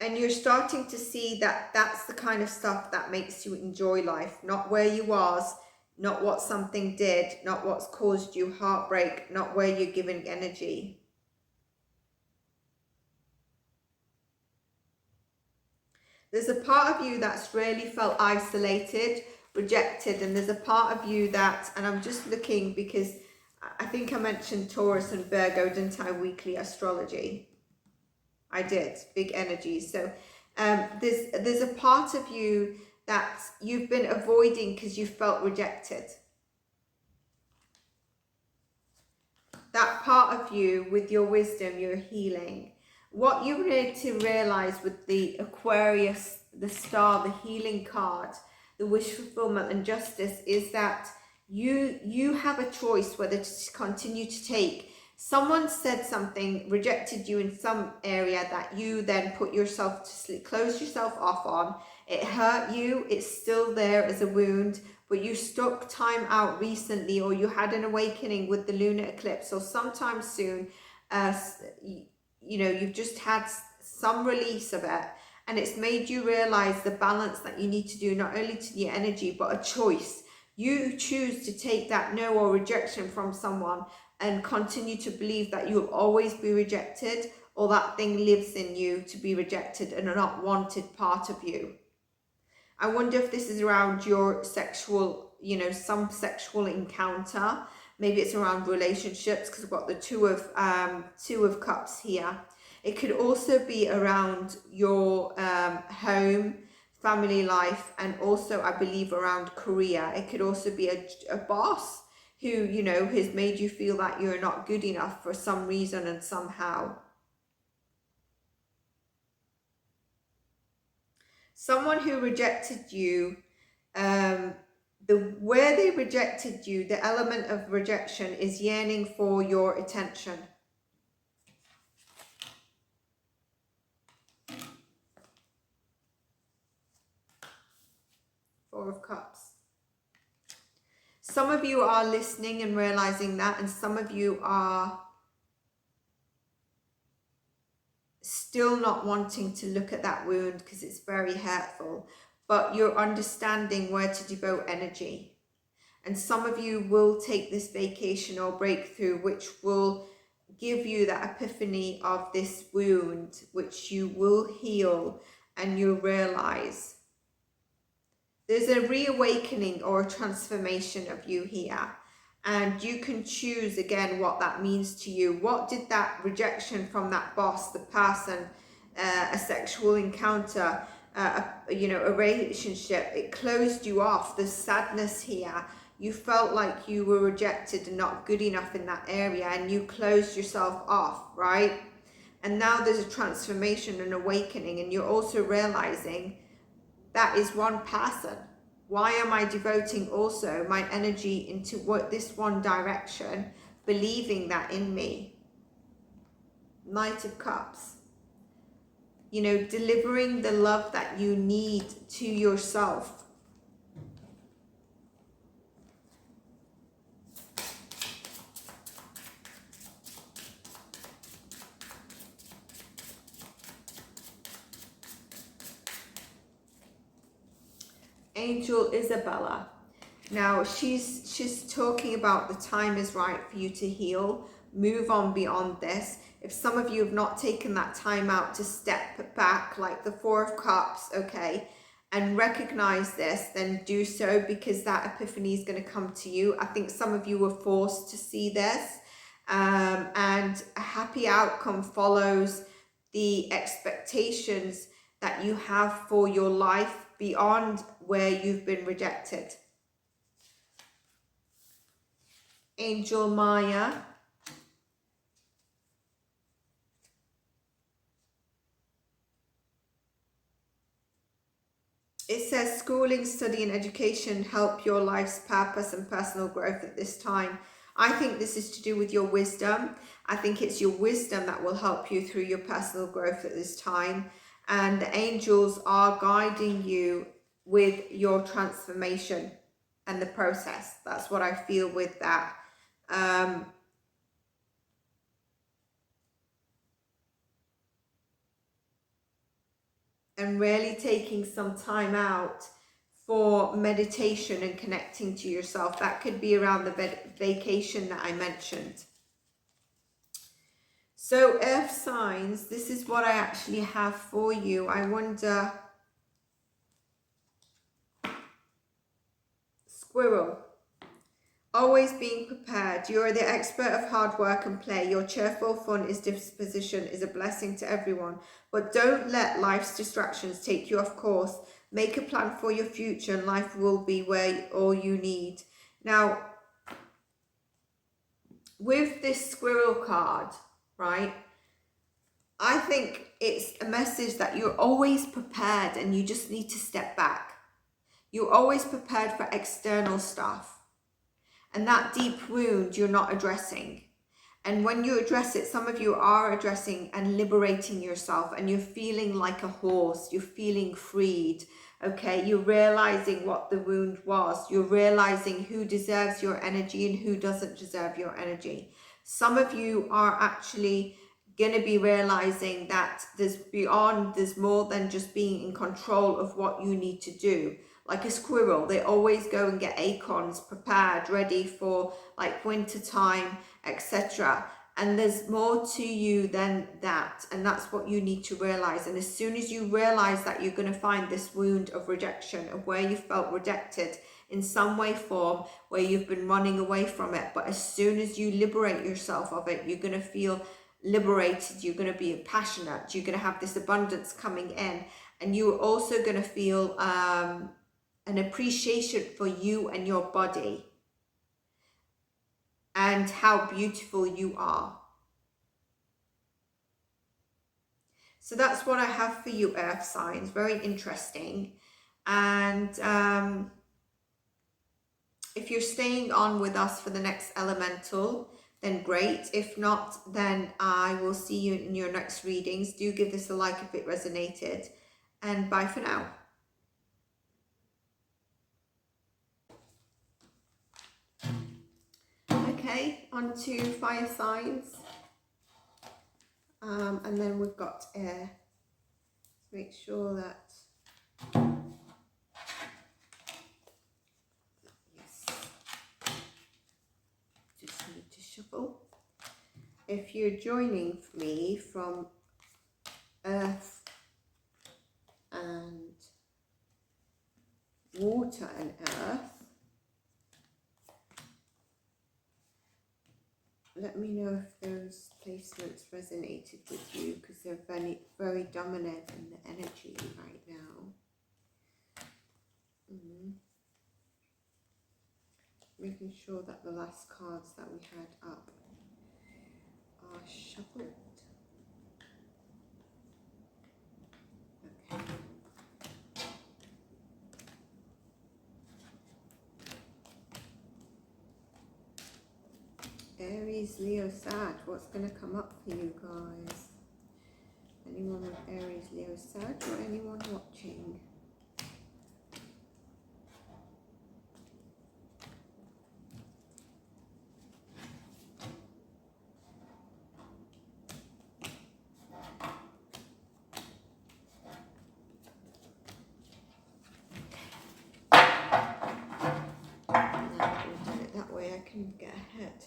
Speaker 1: And you're starting to see that that's the kind of stuff that makes you enjoy life, not where you was, not what something did, not what's caused you heartbreak, not where you're giving energy. There's a part of you that's really felt isolated, rejected, and there's a part of you that, and I'm just looking because I think I mentioned Taurus and Virgo, didn't I, weekly astrology? I did, big energies. So there's a part of you that you've been avoiding because you felt rejected. That part of you, with your wisdom, your healing. What you need to realize with the Aquarius, the star, the healing card, the wish fulfillment and justice is that you have a choice whether to continue to take. Someone said something, rejected you in some area that you then put yourself to sleep, closed yourself off on. It hurt you, it's still there as a wound, but you stuck time out recently, or you had an awakening with the lunar eclipse, or sometime soon, you know, you've just had some release of it, and it's made you realize the balance that you need to do, not only to your energy, but a choice. You choose to take that no or rejection from someone and continue to believe that you'll always be rejected, or that thing lives in you to be rejected and a not wanted part of you. I wonder if this is around your sexual, you know, some sexual encounter. Maybe it's around relationships, because we've got the two of cups here. It could also be around your home, family life, and also I believe around career. It could also be a boss who, you know, has made you feel that you're not good enough for some reason and somehow. Someone who rejected you where they rejected you, the element of rejection is yearning for your attention. Four of Cups. Some of you are listening and realizing that, and some of you are still not wanting to look at that wound because it's very hurtful, but you're understanding where to devote energy. And some of you will take this vacation or breakthrough, which will give you that epiphany of this wound, which you will heal, and you'll realize there's a reawakening or a transformation of you here. And you can choose again what that means to you. What did that rejection from that boss, the person, a sexual encounter, you know, a relationship, it closed you off. There's sadness here. You felt like you were rejected and not good enough in that area, and you closed yourself off, right? And now there's a transformation and awakening, and you're also realizing that is one person. Why am I devoting also my energy into what this one direction, believing that in me? Knight of Cups. You know, delivering the love that you need to yourself. Angel Isabella. Now she's talking about the time is right for you to heal, move on beyond this. If some of you have not taken that time out to step back, like the Four of Cups, okay, and recognize this, then do so, because that epiphany is going to come to you. I think some of you were forced to see this, and a happy outcome follows the expectations that you have for your life beyond where you've been rejected. Angel Maya. It says schooling, study and education help your life's purpose and personal growth at this time. I think this is to do with your wisdom. I think it's your wisdom that will help you through your personal growth at this time. And the angels are guiding you with your transformation and the process. That's what I feel with that. And really taking some time out for meditation and connecting to yourself. That could be around the vacation that I mentioned. So earth signs, this is what I actually have for you. I wonder, squirrel. Always being prepared. You are the expert of hard work and play. Your cheerful, fun disposition is a blessing to everyone. But don't let life's distractions take you off course. Make a plan for your future and life will be where all you need. Now, with this squirrel card, right, I think it's a message that you're always prepared and you just need to step back. You're always prepared for external stuff. And that deep wound you're not addressing. And when you address it, some of you are addressing and liberating yourself, and you're feeling like a horse, you're feeling freed, okay? You're realizing what the wound was. You're realizing who deserves your energy and who doesn't deserve your energy. Some of you are actually going to be realizing that there's more than just being in control of what you need to do. Like a squirrel, they always go and get acorns prepared, ready for like winter time, etc. And there's more to you than that. And that's what you need to realize. And as soon as you realize that, you're going to find this wound of rejection, of where you felt rejected in some way, form, where you've been running away from it. But as soon as you liberate yourself of it, you're going to feel liberated. You're going to be passionate. You're going to have this abundance coming in. And you're also going to feel an appreciation for you and your body and how beautiful you are. So that's what I have for you, earth signs. Very interesting. And If you're staying on with us for the next elemental, then great. If not, then I will see you in your next readings. Do give this a like if it resonated, and bye for now. Okay, on to fire signs. And then we've got air. Make sure that, yes, just need to shuffle. If you're joining me from earth and water and earth, let me know if those placements resonated with you, because they're very, very dominant in the energy right now. Making sure that the last cards that we had up are shuffled. Okay. Aries, Leo, Sag. What's going to come up for you guys? Anyone with Aries, Leo, Sag, or anyone watching? That way I can get ahead.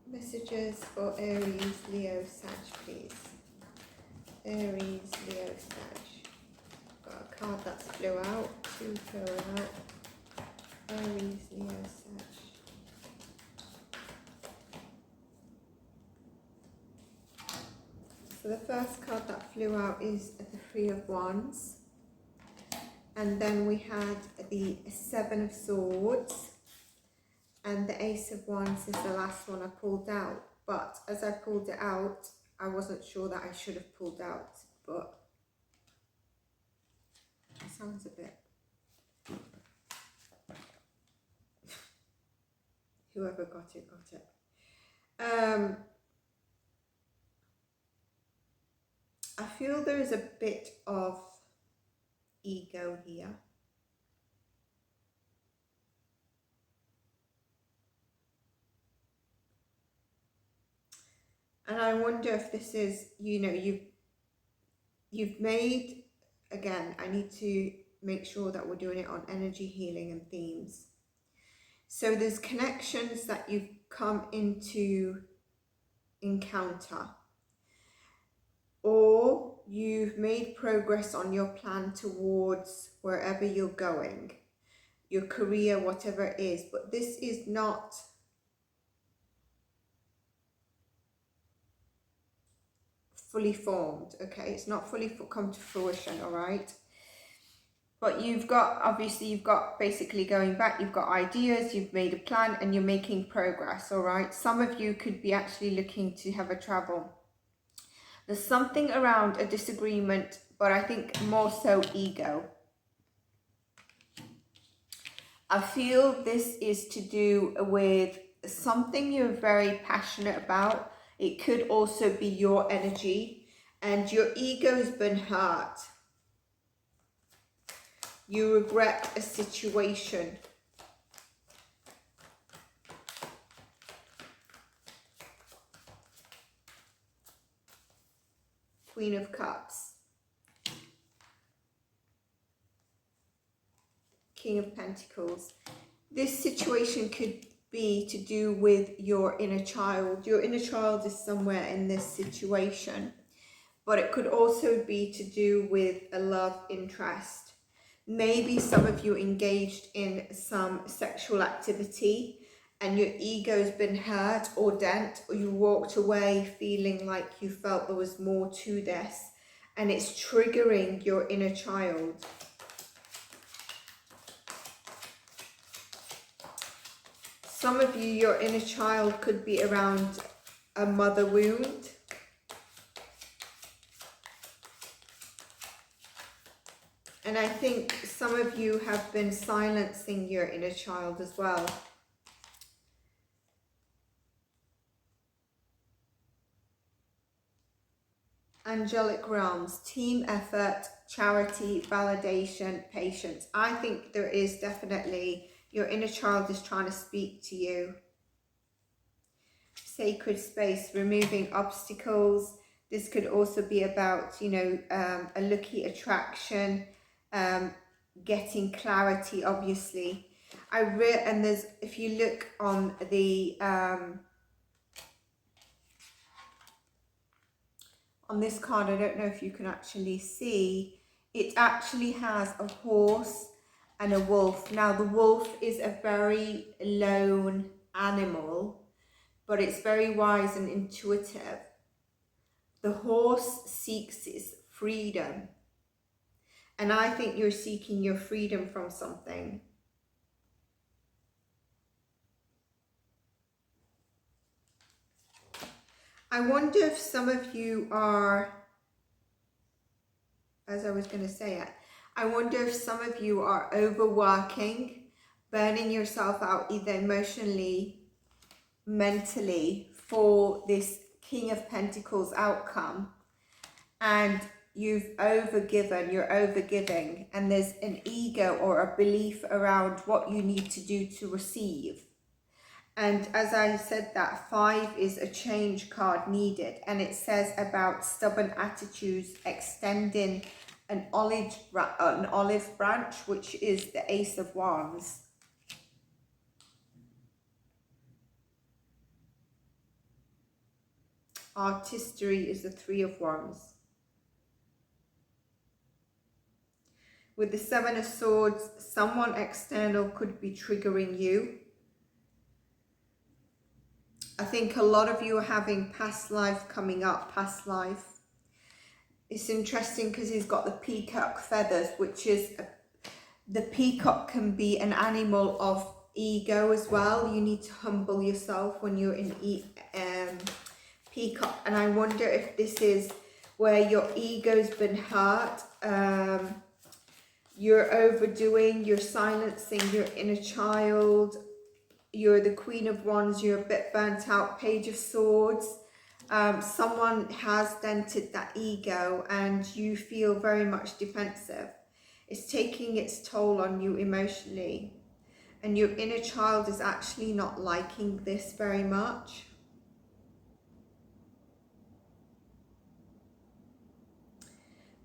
Speaker 1: Messages for Aries, Leo, Sag, please. Aries, Leo, Sag. Got a card that's flew out, two flew out. Aries, Leo, Sag. So the first card that flew out is the Three of Wands. And then we had the Seven of Swords. And the Ace of Wands is the last one I pulled out. But as I pulled it out, I wasn't sure that I should have pulled out. But it sounds a bit... Whoever got it, got it. I feel there is a bit of ego here. And I wonder if this is, you know, you've made, again, I need to make sure that we're doing it on energy healing and themes. So there's connections that you've come into encounter, or you've made progress on your plan towards wherever you're going, your career, whatever it is, but this is not fully formed, okay? It's not fully come to fruition, all right? But you've got, obviously, you've got basically going back, you've got ideas, you've made a plan, and you're making progress, all right? Some of you could be actually looking to have a travel. There's something around a disagreement, but I think more so ego. I feel this is to do with something you're very passionate about. It could also be your energy, and your ego's been hurt. You regret a situation. Queen of Cups. King of Pentacles. This situation could be to do with your inner child. Your inner child is somewhere in this situation, but it could also be to do with a love interest. Maybe some of you engaged in some sexual activity and your ego's been hurt or dent, or you walked away feeling like you felt there was more to this, and it's triggering your inner child. Some of you, your inner child could be around a mother wound. And I think some of you have been silencing your inner child as well. Angelic realms, team effort, charity, validation, patience. I think there is definitely, your inner child is trying to speak to you. Sacred space, removing obstacles. This could also be about, you know, a lucky attraction, getting clarity, obviously. And there's, if you look on the on this card, I don't know if you can actually see, it actually has a horse and a wolf. Now the wolf is a very lone animal, but it's very wise and intuitive. The horse seeks its freedom, and I think you're seeking your freedom from something. I wonder if some of you are, as I was going to say it, I wonder if some of you are overworking, burning yourself out either emotionally, mentally, for this King of Pentacles outcome, and you're overgiving, and there's an ego or a belief around what you need to do to receive. And as I said, that 5 is a change card needed, and it says about stubborn attitudes, extending an olive branch, which is the Ace of Wands. Artistry is the 3 of Wands. With the 7 of Swords, someone external could be triggering you. I think a lot of you are having past life coming up, past life. It's interesting because he's got the peacock feathers, which is, the peacock can be an animal of ego as well. You need to humble yourself when you're in peacock. And I wonder if this is where your ego's been hurt. You're overdoing, you're silencing your inner child. You're the Queen of Wands, you're a bit burnt out. Page of Swords. Someone has dented that ego and you feel very much defensive. It's taking its toll on you emotionally. And your inner child is actually not liking this very much.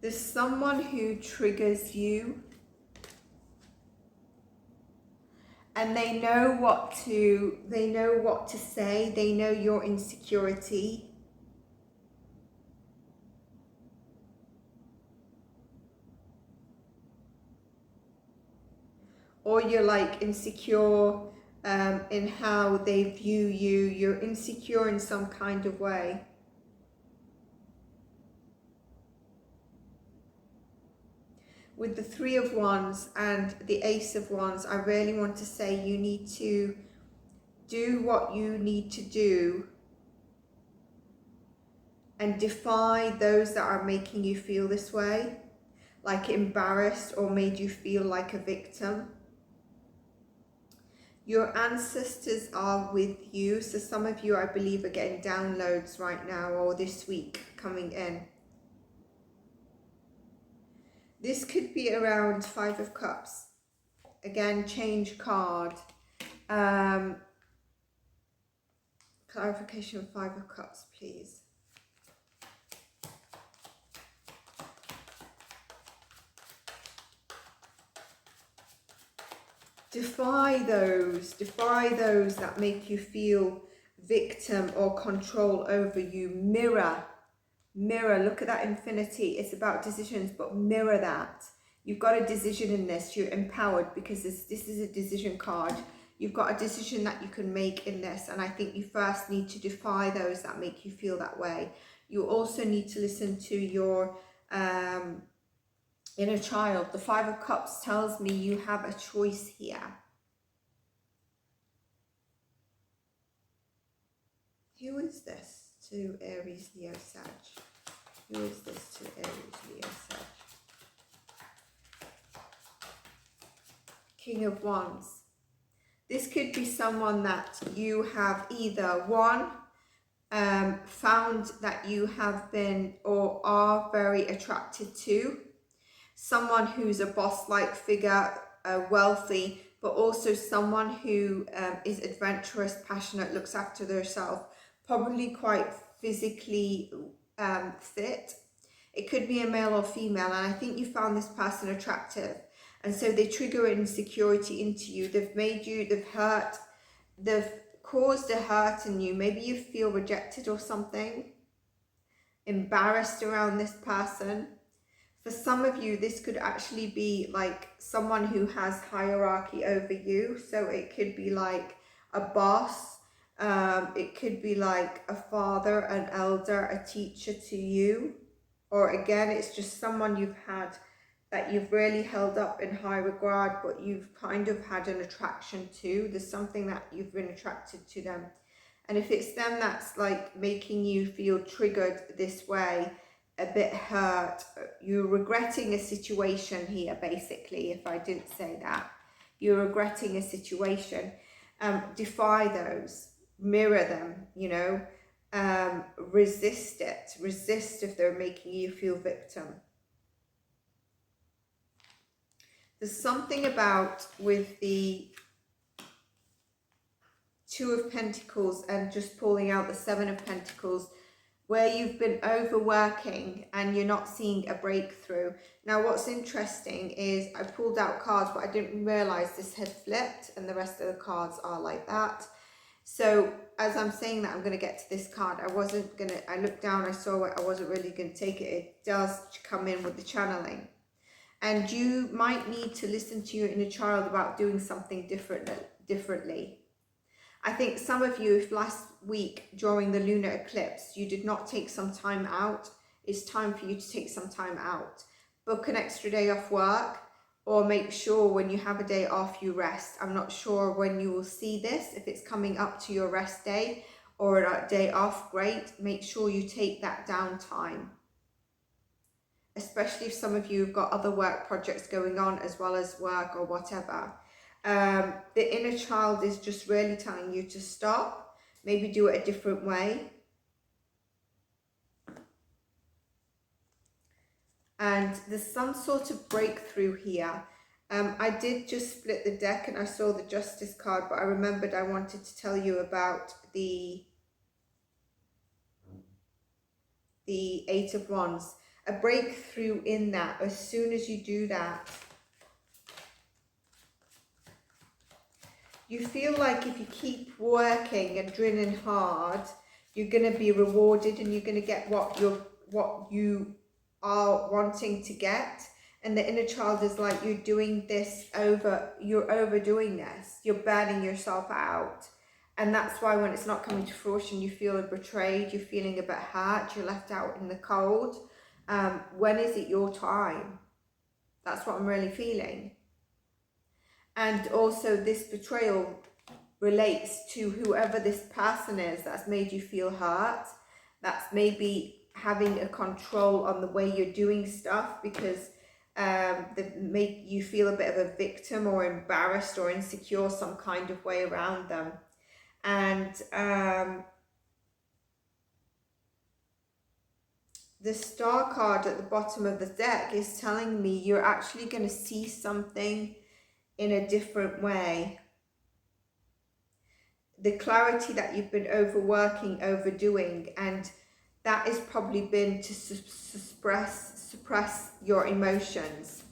Speaker 1: There's someone who triggers you. And they know what to say. They know your insecurity. Or you're like insecure in how they view you. You're insecure in some kind of way. With the 3 of Wands and the Ace of Wands, I really want to say you need to do what you need to do and defy those that are making you feel this way, like embarrassed or made you feel like a victim. Your ancestors are with you. So some of you, I believe, are getting downloads right now or this week coming in. This could be around 5 of Cups. Again, change card. Clarification of 5 of Cups, please. Defy those that make you feel victim or control over you. Mirror, look at that infinity. It's about decisions, but mirror that. You've got a decision in this. You're empowered because this is a decision card. You've got a decision that you can make in this, and I think you first need to defy those that make you feel that way. You also need to listen to your inner child. The 5 of Cups tells me you have a choice here. Who is this to Aries, Leo, Sag? Who is this to Aries, Leo, Sag? King of Wands. This could be someone that you have either found that you have been or are very attracted to. Someone who's a boss-like figure, wealthy, but also someone who is adventurous, passionate, looks after themselves, probably quite physically fit. It could be a male or female, and I think you found this person attractive, and so they trigger insecurity into you. They've caused a hurt in you. Maybe you feel rejected or something, embarrassed around this person. For some of you, this could actually be like someone who has hierarchy over you. So it could be like a boss. It could be like a father, an elder, a teacher to you. Or again, it's just someone you've had that you've really held up in high regard, but you've kind of had an attraction to. There's something that you've been attracted to them. And if it's them that's like making you feel triggered this way, a bit hurt, you're regretting a situation here, basically, if I didn't say that. You're regretting a situation. Defy those, mirror them, you know, resist it. Resist if they're making you feel victim. There's something about with the Two of Pentacles and just pulling out the Seven of Pentacles, where you've been overworking and you're not seeing a breakthrough. Now, what's interesting is I pulled out cards, but I didn't realize this had flipped and the rest of the cards are like that. So as I'm saying that, I'm going to get to this card. I looked down, I saw it, I wasn't really going to take it. It does come in with the channeling. And you might need to listen to your inner child about doing something differently. I think some of you, if last week during the lunar eclipse, you did not take some time out, it's time for you to take some time out. Book an extra day off work, or make sure when you have a day off, you rest. I'm not sure when you will see this, if it's coming up to your rest day or a day off, great. Make sure you take that downtime. Especially if some of you have got other work projects going on as well as work or whatever. The inner child is just really telling you to stop, maybe do it a different way. And there's some sort of breakthrough here. I did just split the deck and I saw the Justice card, but I remembered I wanted to tell you about the Eight of Wands. A breakthrough in that. As soon as you do that, you feel like if you keep working and drilling hard, you're going to be rewarded and you're going to get what you are wanting to get. And the inner child is like, you're doing this you're overdoing this, you're burning yourself out. And that's why when it's not coming to fruition, you feel betrayed, you're feeling a bit hurt, you're left out in the cold. When is it your time? That's what I'm really feeling. And also this betrayal relates to whoever this person is that's made you feel hurt, that's maybe having a control on the way you're doing stuff because they make you feel a bit of a victim or embarrassed or insecure some kind of way around them. And the Star card at the bottom of the deck is telling me you're actually going to see something in a different way. The clarity that you've been overworking, overdoing, and that has probably been to suppress your emotions.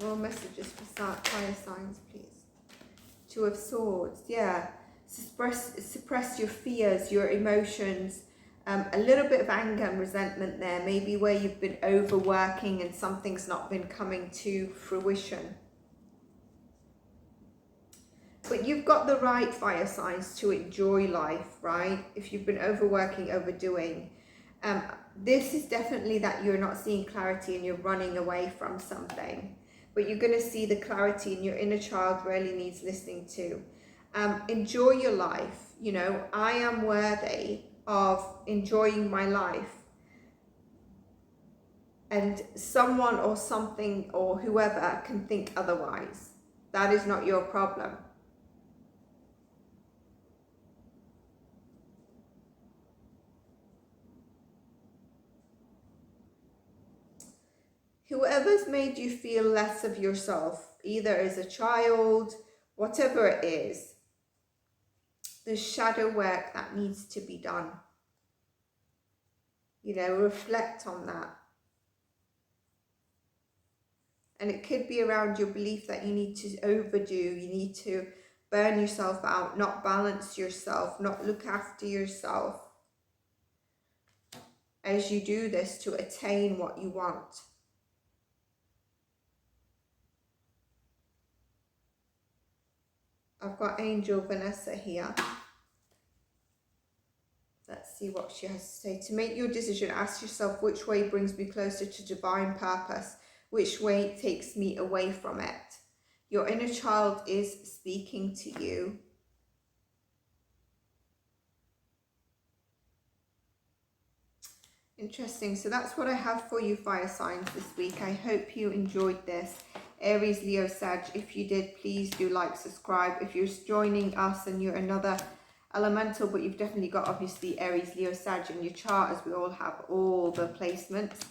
Speaker 1: More messages for fire signs, please. Two of Swords, yeah. Suppress your fears, your emotions. A little bit of anger and resentment there, maybe where you've been overworking and something's not been coming to fruition. But you've got the right fire signs to enjoy life, right? If you've been overworking, overdoing. This is definitely that you're not seeing clarity and you're running away from something. But you're going to see the clarity, and your inner child really needs listening to. Enjoy your life. You know, I am worthy. of enjoying my life, and someone or something or whoever can think otherwise. That is not your problem. Whoever's made you feel less of yourself, either as a child, whatever it is, there's shadow work that needs to be done. You know, reflect on that. And it could be around your belief that you need to overdo, you need to burn yourself out, not balance yourself, not look after yourself as you do this to attain what you want. I've got Angel Vanessa here. Let's see what she has to say. To make your decision, ask yourself, which way brings me closer to divine purpose? Which way takes me away from it? Your inner child is speaking to you. Interesting. So that's what I have for you, fire signs, this week. I hope you enjoyed this. Aries, Leo, Sag, if you did, please do like, subscribe. If you're joining us and you're another elemental, but you've definitely got obviously Aries, Leo, Sag in your chart, as we all have all the placements.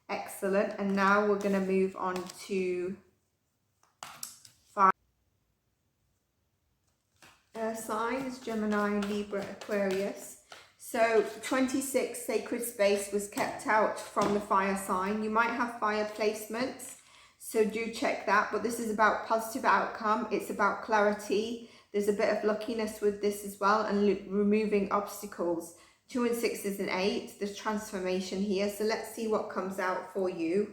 Speaker 1: Excellent. And now we're going to move on to fire signs, Gemini, Libra, Aquarius. So 26 sacred space was kept out from the fire sign. You might have fire placements, so do check that. But this is about positive outcome. It's about clarity. There's a bit of luckiness with this as well, and removing obstacles. 2 and 6 is an 8. There's transformation here. So let's see what comes out for you.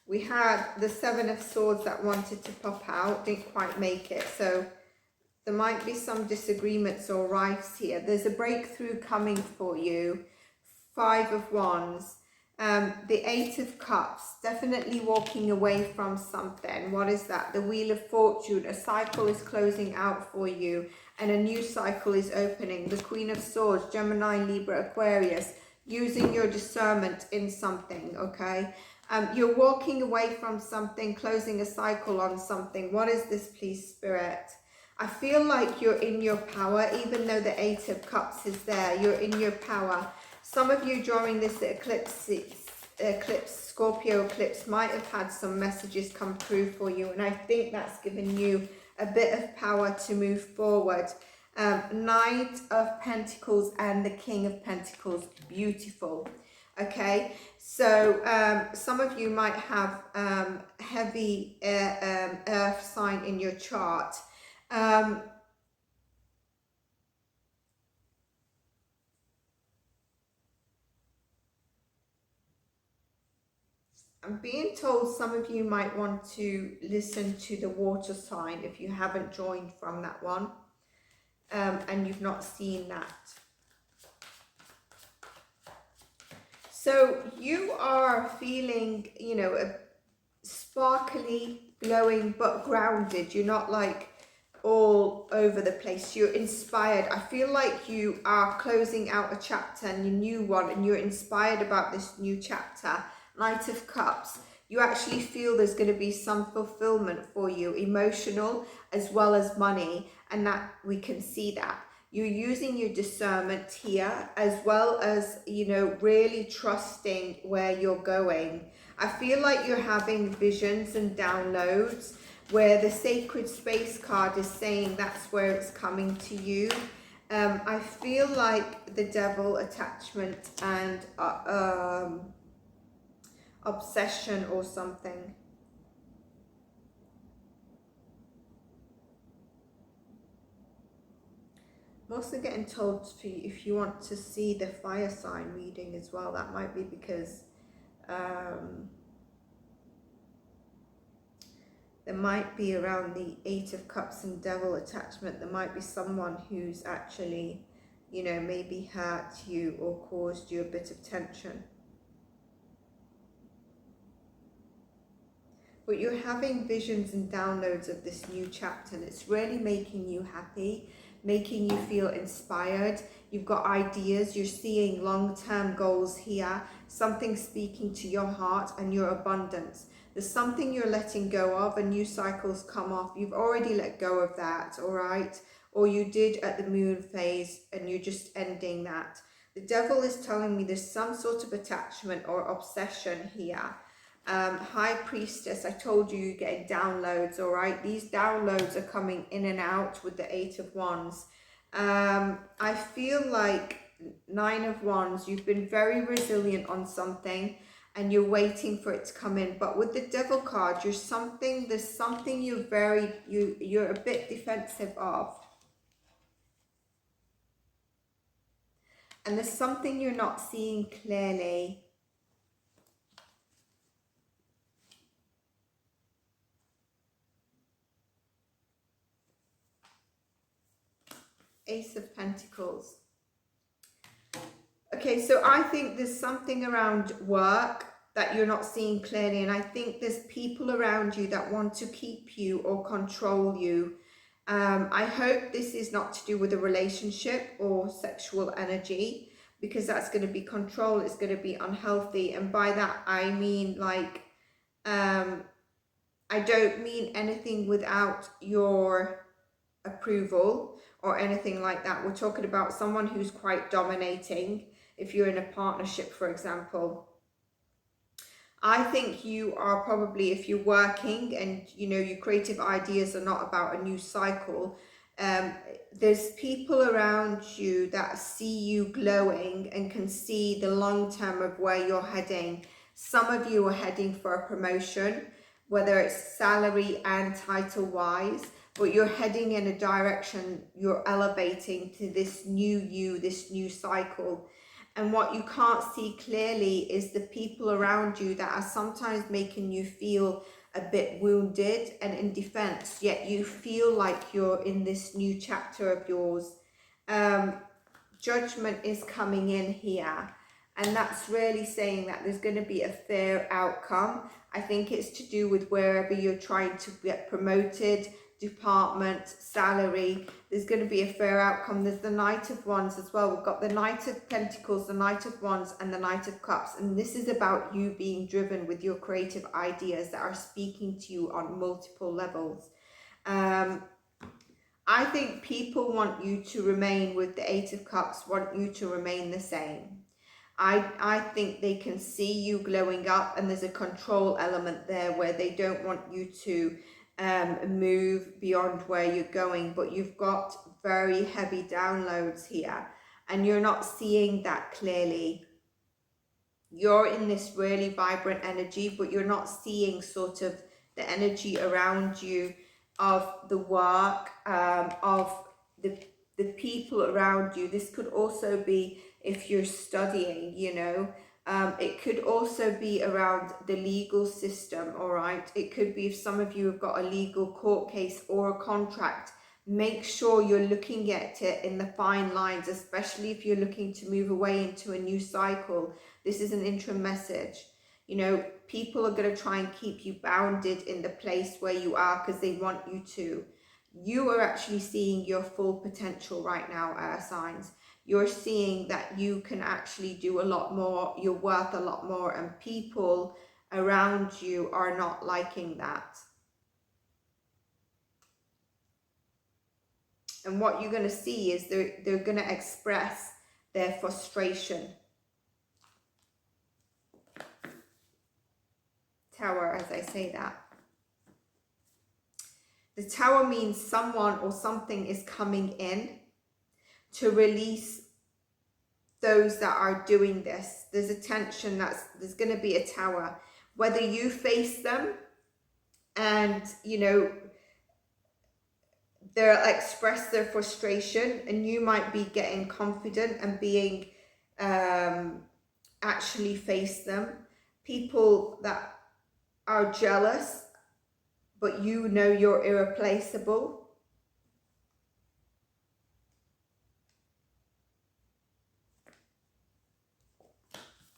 Speaker 1: We had the 7 of Swords that wanted to pop out, didn't quite make it. So there might be some disagreements or rifts here. There's a breakthrough coming for you. 5 of Wands. The 8 of Cups. Definitely walking away from something. What is that? The Wheel of Fortune. A cycle is closing out for you, and a new cycle is opening. The Queen of Swords. Gemini, Libra, Aquarius. Using your discernment in something, okay? You're walking away from something, closing a cycle on something. What is this, please, Spirit? I feel like you're in your power, even though the 8 of Cups is there. You're in your power. Some of you during this eclipse, Scorpio eclipse, might have had some messages come through for you. And I think that's given you a bit of power to move forward. Knight of Pentacles and the King of Pentacles. Beautiful. Okay, so some of you might have heavy earth sign in your chart. I'm being told some of you might want to listen to the water sign if you haven't joined from that one, and you've not seen that. So you are feeling, you know, a sparkly, glowing, but grounded. You're not like all over the place. You're inspired. I feel like you are closing out a chapter and a new one, and you're inspired about this new chapter. Knight of Cups. You actually feel there's going to be some fulfillment for you, emotional as well as money, and that we can see that. You're using your discernment here, as well as, you know, really trusting where you're going. I feel like you're having visions and downloads where the sacred space card is saying that's where it's coming to you. I feel like the devil, attachment, and obsession or something. I'm also getting told for you, if you want to see the fire sign reading as well, that might be because there might be around the 8 of Cups and devil attachment, there might be someone who's actually, you know, maybe hurt you or caused you a bit of tension. but you're having visions and downloads of this new chapter, and it's really making you happy, making you feel inspired. You've got ideas, you're seeing long-term goals here, something speaking to your heart and your abundance. There's something you're letting go of, and new cycles come off. You've already let go of that, all right? Or you did at the moon phase, and you're just ending that. The devil is telling me there's some sort of attachment or obsession here. High Priestess, I told you you're getting downloads, all right? These downloads are coming in and out with the Eight of Wands. I feel like Nine of Wands, you've been very resilient on something and you're waiting for it to come in. But with the Devil card, there's something you're a bit defensive of. And there's something you're not seeing clearly. Ace of Pentacles. Okay, so I think there's something around work that you're not seeing clearly, and I think there's people around you that want to keep you or control you. I hope this is not to do with a relationship or sexual energy, because that's going to be control, it's going to be unhealthy. And by that I mean, like, I don't mean anything without your approval or anything like that. We're talking about someone who's quite dominating. If you're in a partnership, for example, I think you are probably, if you're working and you know your creative ideas are not about a new cycle, there's people around you that see you glowing and can see the long term of where you're heading. Some of you are heading for a promotion, whether it's salary and title wise, but you're heading in a direction, you're elevating to this new you, this new cycle. And what you can't see clearly is the people around you that are sometimes making you feel a bit wounded and in defense, yet you feel like you're in this new chapter of yours. Judgment is coming in here, and that's really saying that there's going to be a fair outcome. I think it's to do with wherever you're trying to get promoted, department, salary, there's going to be a fair outcome. There's the Knight of Wands as well. We've got the Knight of Pentacles, the Knight of Wands, and the Knight of Cups. And this is about you being driven with your creative ideas that are speaking to you on multiple levels. I think people want you to remain with the Eight of Cups, want you to remain the same. I think they can see you glowing up, and there's a control element there where they don't want you to move beyond where you're going, but you've got very heavy downloads here and you're not seeing that clearly. You're in this really vibrant energy, but you're not seeing sort of the energy around you of the work, of the people around you. This could also be if you're studying, you know. It could also be around the legal system, all right? It could be if some of you have got a legal court case or a contract. Make sure you're looking at it in the fine lines, especially if you're looking to move away into a new cycle. This is an interim message. You know, people are going to try and keep you bounded in the place where you are because they want you to. You are actually seeing your full potential right now, air signs. You're seeing that you can actually do a lot more, you're worth a lot more, and people around you are not liking that. And what you're going to see is they're going to express their frustration. Tower, as I say that. The Tower means someone or something is coming in to release those that are doing this. There's a tension, there's going to be a Tower. Whether you face them and, you know, they'll express their frustration, and you might be getting confident and being actually face them. People that are jealous, but you know you're irreplaceable.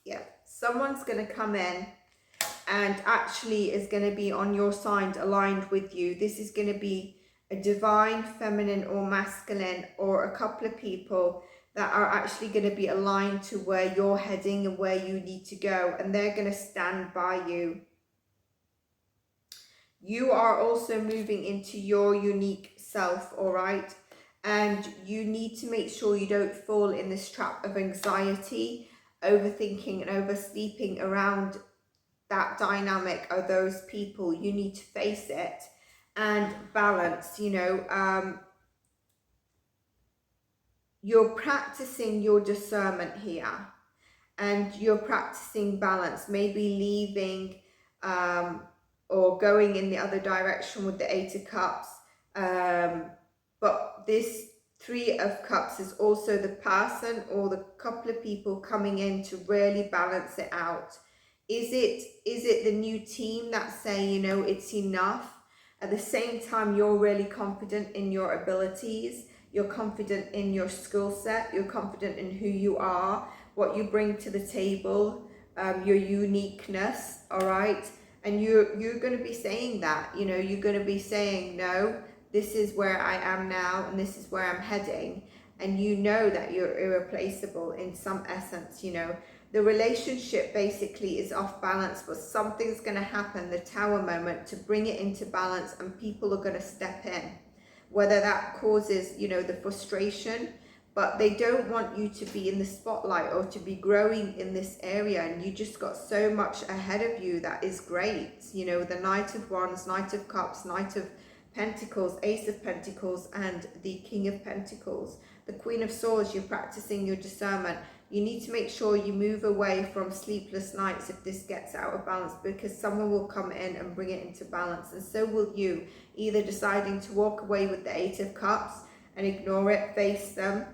Speaker 1: Yeah, someone's going to come in and actually is going to be on your side, aligned with you. This is going to be a divine feminine or masculine, or a couple of people that are actually going to be aligned to where you're heading and where you need to go, and they're going to stand by you. You are also moving into your unique self, all right? And you need to make sure you don't fall in this trap of anxiety, overthinking and oversleeping around that dynamic of those people. You need to face it and balance, you know. You're practicing your discernment here, and you're practicing balance, maybe leaving or going in the other direction with the Eight of Cups. But this Three of Cups is also the person or the couple of people coming in to really balance it out. Is it the new team that say, you know, it's enough? At the same time, you're really confident in your abilities. You're confident in your skill set. You're confident in who you are, what you bring to the table, your uniqueness, all right? And you're going to be saying that, you know, you're going to be saying, no, this is where I am now and this is where I'm heading. And you know that you're irreplaceable in some essence, you know. The relationship basically is off balance, but something's going to happen, the Tower moment, to bring it into balance, and people are going to step in. Whether that causes, you know, the frustration, but they don't want you to be in the spotlight or to be growing in this area, and you just got so much ahead of you that is great. You know, the Knight of Wands, Knight of Cups, Knight of Pentacles, Ace of Pentacles, and the King of Pentacles. The Queen of Swords, you're practicing your discernment. You need to make sure you move away from sleepless nights if this gets out of balance, because someone will come in and bring it into balance, and so will you. Either deciding to walk away with the Eight of Cups and ignore it, face them,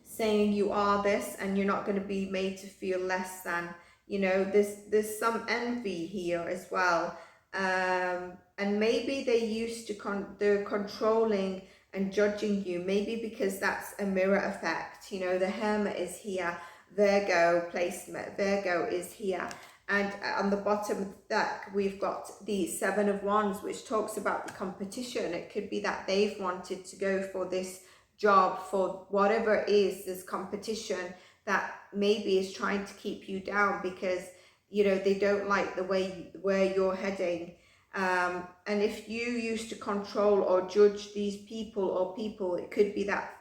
Speaker 1: saying you are this and you're not going to be made to feel less than. You know, there's some envy here as well. And maybe they used to they're controlling and judging you, maybe because that's a mirror effect. You know, the Hermit is here, Virgo placement, Virgo is here, and on the bottom of the deck we've got the Seven of Wands, which talks about the competition. It could be that they've wanted to go for this job, for whatever it is, this competition that maybe is trying to keep you down, because, you know, they don't like the way where you're heading. And if you used to control or judge these people, it could be that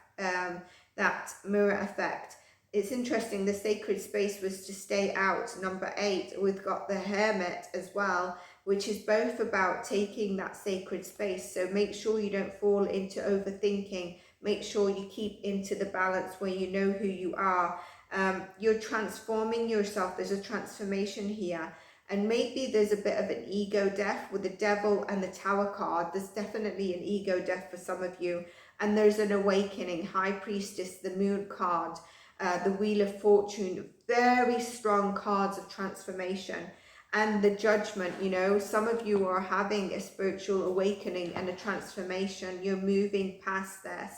Speaker 1: that mirror effect. It's interesting, the sacred space was to stay out, number 8. We've got the Hermit as well, which is both about taking that sacred space. So make sure you don't fall into overthinking. Make sure you keep into the balance where you know who you are. You're transforming yourself. There's a transformation here. And maybe there's a bit of an ego death with the Devil and the Tower card. There's definitely an ego death for some of you. And there's an awakening, High Priestess, the Moon card, the Wheel of Fortune. Very strong cards of transformation. And the Judgment, you know, some of you are having a spiritual awakening and a transformation. You're moving past this.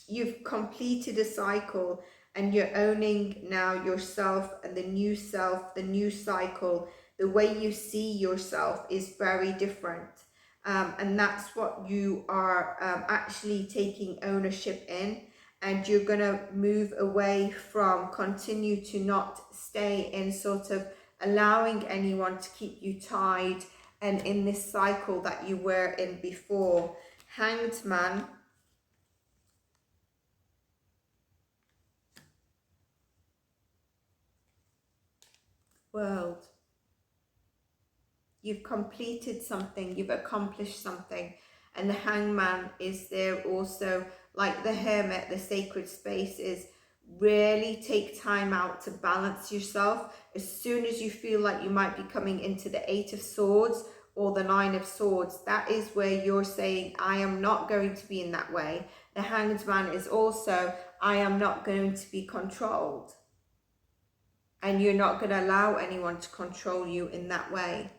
Speaker 1: You've completed a cycle, and you're owning now yourself and the new self, the new cycle. The way you see yourself is very different. And that's what you are actually taking ownership in. And you're going to move away from, continue to not stay in sort of allowing anyone to keep you tied and in this cycle that you were in before. Hanged Man. World. You've completed something, you've accomplished something, and the Hangman is there also. Like the Hermit, the sacred space is really take time out to balance yourself. As soon as you feel like you might be coming into the Eight of Swords or the Nine of Swords, that is where you're saying, I am not going to be in that way. The Hanged Man is also, I am not going to be controlled. And you're not going to allow anyone to control you in that way.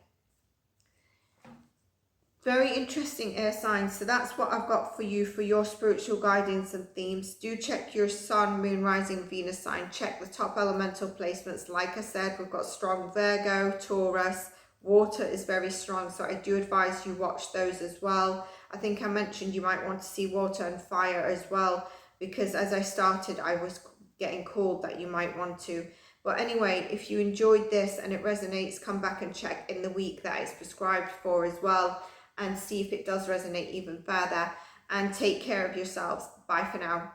Speaker 1: Very interesting, air signs. So that's what I've got for you for your spiritual guidance and themes. Do check your sun, moon, rising, Venus sign. Check the top elemental placements. Like I said, we've got strong Virgo, Taurus. Water is very strong, so I do advise you watch those as well. I think I mentioned you might want to see water and fire as well, because as I started, I was getting called that you might want to. But anyway, if you enjoyed this and it resonates, come back and check in the week that it's prescribed for as well, and see if it does resonate even further. And take care of yourselves. Bye for now.